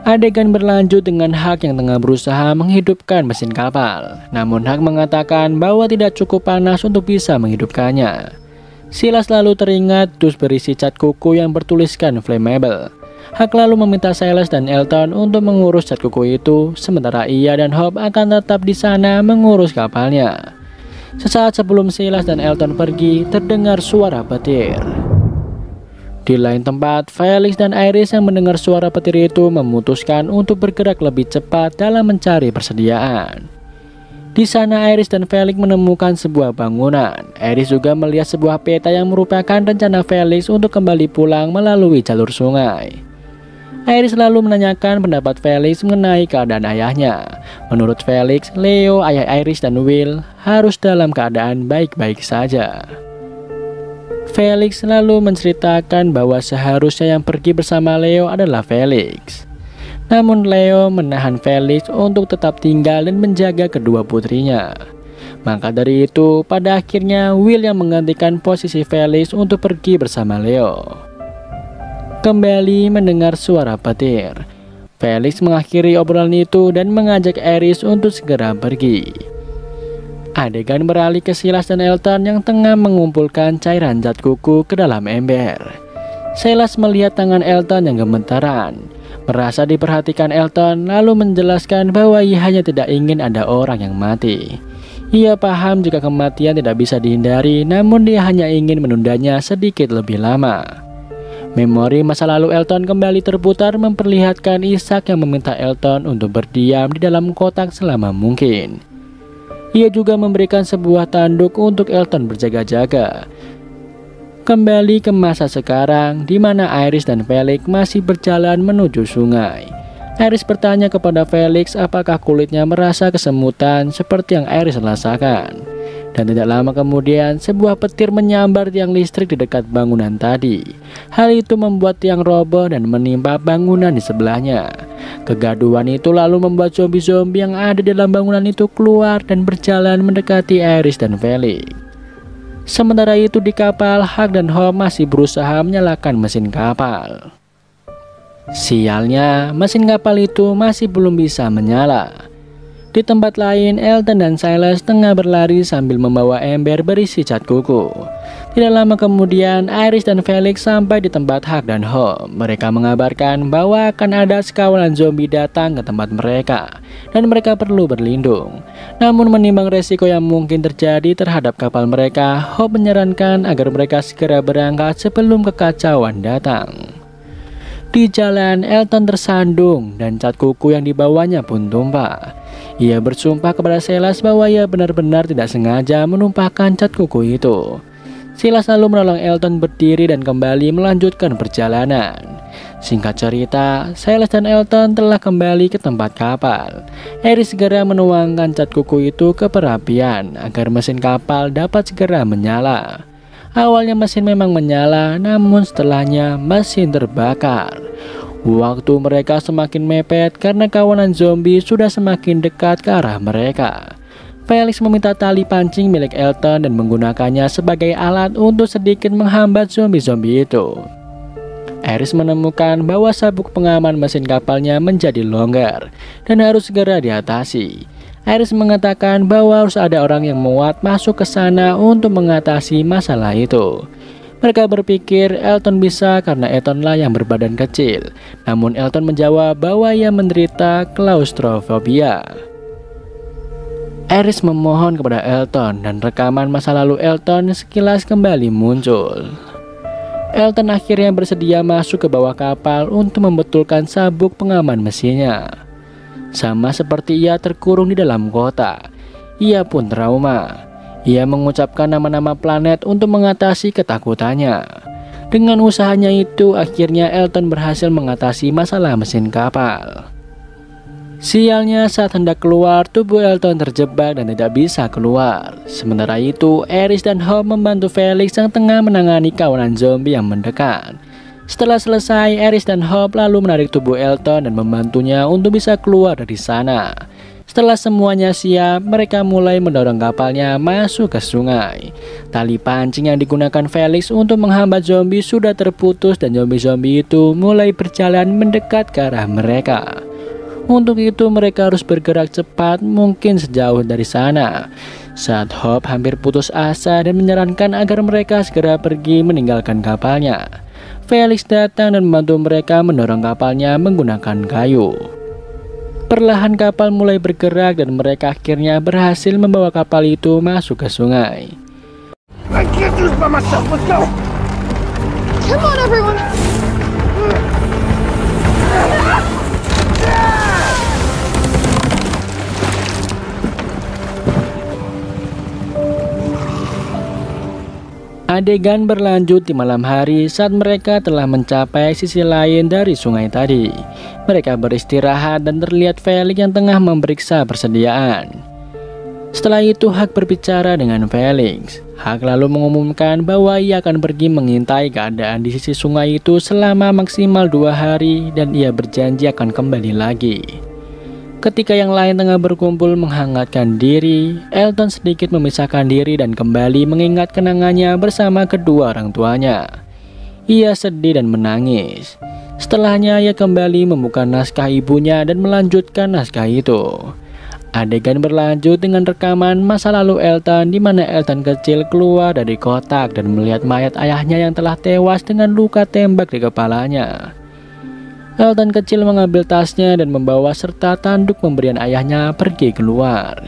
Adegan berlanjut dengan Hak yang tengah berusaha menghidupkan mesin kapal. Namun Hak mengatakan bahwa tidak cukup panas untuk bisa menghidupkannya. Silas lalu teringat dus berisi cat kuku yang bertuliskan flammable. Hak lalu meminta Silas dan Elton untuk mengurus cat kuku itu, sementara ia dan Hope akan tetap di sana mengurus kapalnya. Sesaat sebelum Silas dan Elton pergi, terdengar suara petir. Di lain tempat, Felix dan Iris yang mendengar suara petir itu memutuskan untuk bergerak lebih cepat dalam mencari persediaan. Di sana Iris dan Felix menemukan sebuah bangunan. Iris juga melihat sebuah peta yang merupakan rencana Felix untuk kembali pulang melalui jalur sungai. Iris lalu menanyakan pendapat Felix mengenai keadaan ayahnya. Menurut Felix, Leo, ayah Iris dan Will harus dalam keadaan baik-baik saja. Felix lalu menceritakan bahwa seharusnya yang pergi bersama Leo adalah Felix. Namun Leo menahan Felix untuk tetap tinggal dan menjaga kedua putrinya. Maka dari itu, pada akhirnya Will yang menggantikan posisi Felix untuk pergi bersama Leo. Kembali mendengar suara petir, Felix mengakhiri obrolan itu dan mengajak Iris untuk segera pergi. Adegan beralih ke Silas dan Elton yang tengah mengumpulkan cairan cat kuku ke dalam ember. Silas melihat tangan Elton yang gemetaran. Merasa diperhatikan Elton lalu menjelaskan bahwa ia hanya tidak ingin ada orang yang mati. Ia paham jika kematian tidak bisa dihindari, namun dia hanya ingin menundanya sedikit lebih lama. Memori masa lalu Elton kembali terputar memperlihatkan Isaac yang meminta Elton untuk berdiam di dalam kotak selama mungkin. Ia juga memberikan sebuah tanduk untuk Elton berjaga-jaga. Kembali ke masa sekarang, di mana Iris dan Felix masih berjalan menuju sungai. Iris bertanya kepada Felix apakah kulitnya merasa kesemutan seperti yang Iris rasakan. Dan tidak lama kemudian, sebuah petir menyambar tiang listrik di dekat bangunan tadi. Hal itu membuat tiang roboh dan menimpa bangunan di sebelahnya. Kegaduhan itu lalu membuat zombie-zombie yang ada di dalam bangunan itu keluar dan berjalan mendekati Iris dan Felix. Sementara itu di kapal, Hak dan Hope masih berusaha menyalakan mesin kapal. Sialnya, mesin kapal itu masih belum bisa menyala. Di tempat lain, Elton dan Silas tengah berlari sambil membawa ember berisi cat kuku. Tidak lama kemudian, Iris dan Felix sampai di tempat Hak dan Hope. Mereka mengabarkan bahwa akan ada sekawalan zombie datang ke tempat mereka, dan mereka perlu berlindung. Namun menimbang resiko yang mungkin terjadi terhadap kapal mereka, Hope menyarankan agar mereka segera berangkat sebelum kekacauan datang. Di jalan, Elton tersandung dan cat kuku yang dibawanya pun tumpah. Ia bersumpah kepada Silas bahwa ia benar-benar tidak sengaja menumpahkan cat kuku itu. Silas lalu menolong Elton berdiri dan kembali melanjutkan perjalanan. Singkat cerita, Silas dan Elton telah kembali ke tempat kapal. Iris segera menuangkan cat kuku itu ke perapian agar mesin kapal dapat segera menyala. Awalnya mesin memang menyala, namun setelahnya mesin terbakar. Waktu mereka semakin mepet karena kawanan zombie sudah semakin dekat ke arah mereka. Felix meminta tali pancing milik Elton dan menggunakannya sebagai alat untuk sedikit menghambat zombie-zombie itu. Iris menemukan bahwa sabuk pengaman mesin kapalnya menjadi longgar dan harus segera diatasi. Iris mengatakan bahwa harus ada orang yang muat masuk ke sana untuk mengatasi masalah itu. Mereka berpikir Elton bisa karena Eltonlah yang berbadan kecil. Namun Elton menjawab bahwa ia menderita klaustrofobia. Iris memohon kepada Elton dan rekaman masa lalu Elton sekilas kembali muncul. Elton akhirnya bersedia masuk ke bawah kapal untuk membetulkan sabuk pengaman mesinnya. Sama seperti ia terkurung di dalam kota, ia pun trauma. Ia mengucapkan nama-nama planet untuk mengatasi ketakutannya. Dengan usahanya itu, akhirnya Elton berhasil mengatasi masalah mesin kapal. Sialnya, saat hendak keluar, tubuh Elton terjebak dan tidak bisa keluar. Sementara itu, Iris dan Hope membantu Felix yang tengah menangani kawanan zombie yang mendekat. Setelah selesai, Iris dan Hope lalu menarik tubuh Elton dan membantunya untuk bisa keluar dari sana. Setelah semuanya siap, mereka mulai mendorong kapalnya masuk ke sungai. Tali pancing yang digunakan Felix untuk menghambat zombie sudah terputus dan zombie-zombie itu mulai berjalan mendekat ke arah mereka. Untuk itu mereka harus bergerak cepat, mungkin sejauh dari sana. Saat Hope hampir putus asa dan menyarankan agar mereka segera pergi meninggalkan kapalnya, Felix datang dan membantu mereka mendorong kapalnya menggunakan kayu. Perlahan kapal mulai bergerak dan mereka akhirnya berhasil membawa kapal itu masuk ke sungai. I can't do this by myself. Let's go. Come on, everyone. Adegan berlanjut di malam hari saat mereka telah mencapai sisi lain dari sungai tadi. Mereka beristirahat dan terlihat Felix yang tengah memeriksa persediaan. Setelah itu Huck berbicara dengan Felix. Huck lalu mengumumkan bahwa ia akan pergi mengintai keadaan di sisi sungai itu selama maksimal 2 hari dan ia berjanji akan kembali lagi. Ketika yang lain tengah berkumpul menghangatkan diri, Elton sedikit memisahkan diri dan kembali mengingat kenangannya bersama kedua orang tuanya. Ia sedih dan menangis. Setelahnya ia kembali membuka naskah ibunya dan melanjutkan naskah itu. Adegan berlanjut dengan rekaman masa lalu Elton di mana Elton kecil keluar dari kotak dan melihat mayat ayahnya yang telah tewas dengan luka tembak di kepalanya. Elton kecil mengambil tasnya dan membawa serta tanduk pemberian ayahnya pergi keluar.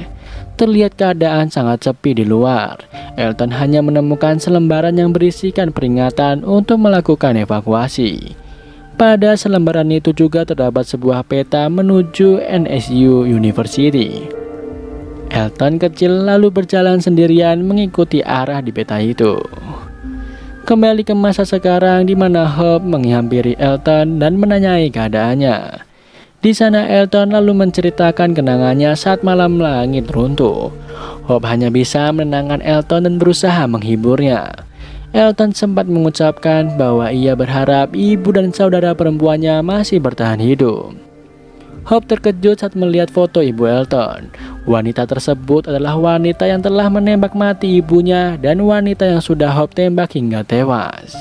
Terlihat keadaan sangat sepi di luar. Elton hanya menemukan selembaran yang berisikan peringatan untuk melakukan evakuasi. Pada selembaran itu juga terdapat sebuah peta menuju NSU University. Elton kecil lalu berjalan sendirian mengikuti arah di peta itu. Kembali ke masa sekarang di mana Hope menghampiri Elton dan menanyai keadaannya. Di sana Elton lalu menceritakan kenangannya saat malam langit runtuh. Hope hanya bisa menenangkan Elton dan berusaha menghiburnya. Elton sempat mengucapkan bahwa ia berharap ibu dan saudara perempuannya masih bertahan hidup. Hope terkejut saat melihat foto ibu Elton. Wanita tersebut adalah wanita yang telah menembak mati ibunya dan wanita yang sudah Hope tembak hingga tewas.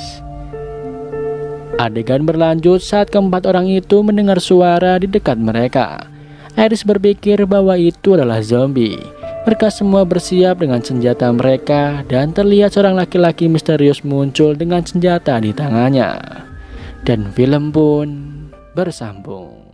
Adegan berlanjut saat keempat orang itu mendengar suara di dekat mereka. Iris berpikir bahwa itu adalah zombie. Mereka semua bersiap dengan senjata mereka dan terlihat seorang laki-laki misterius muncul dengan senjata di tangannya. Dan film pun bersambung.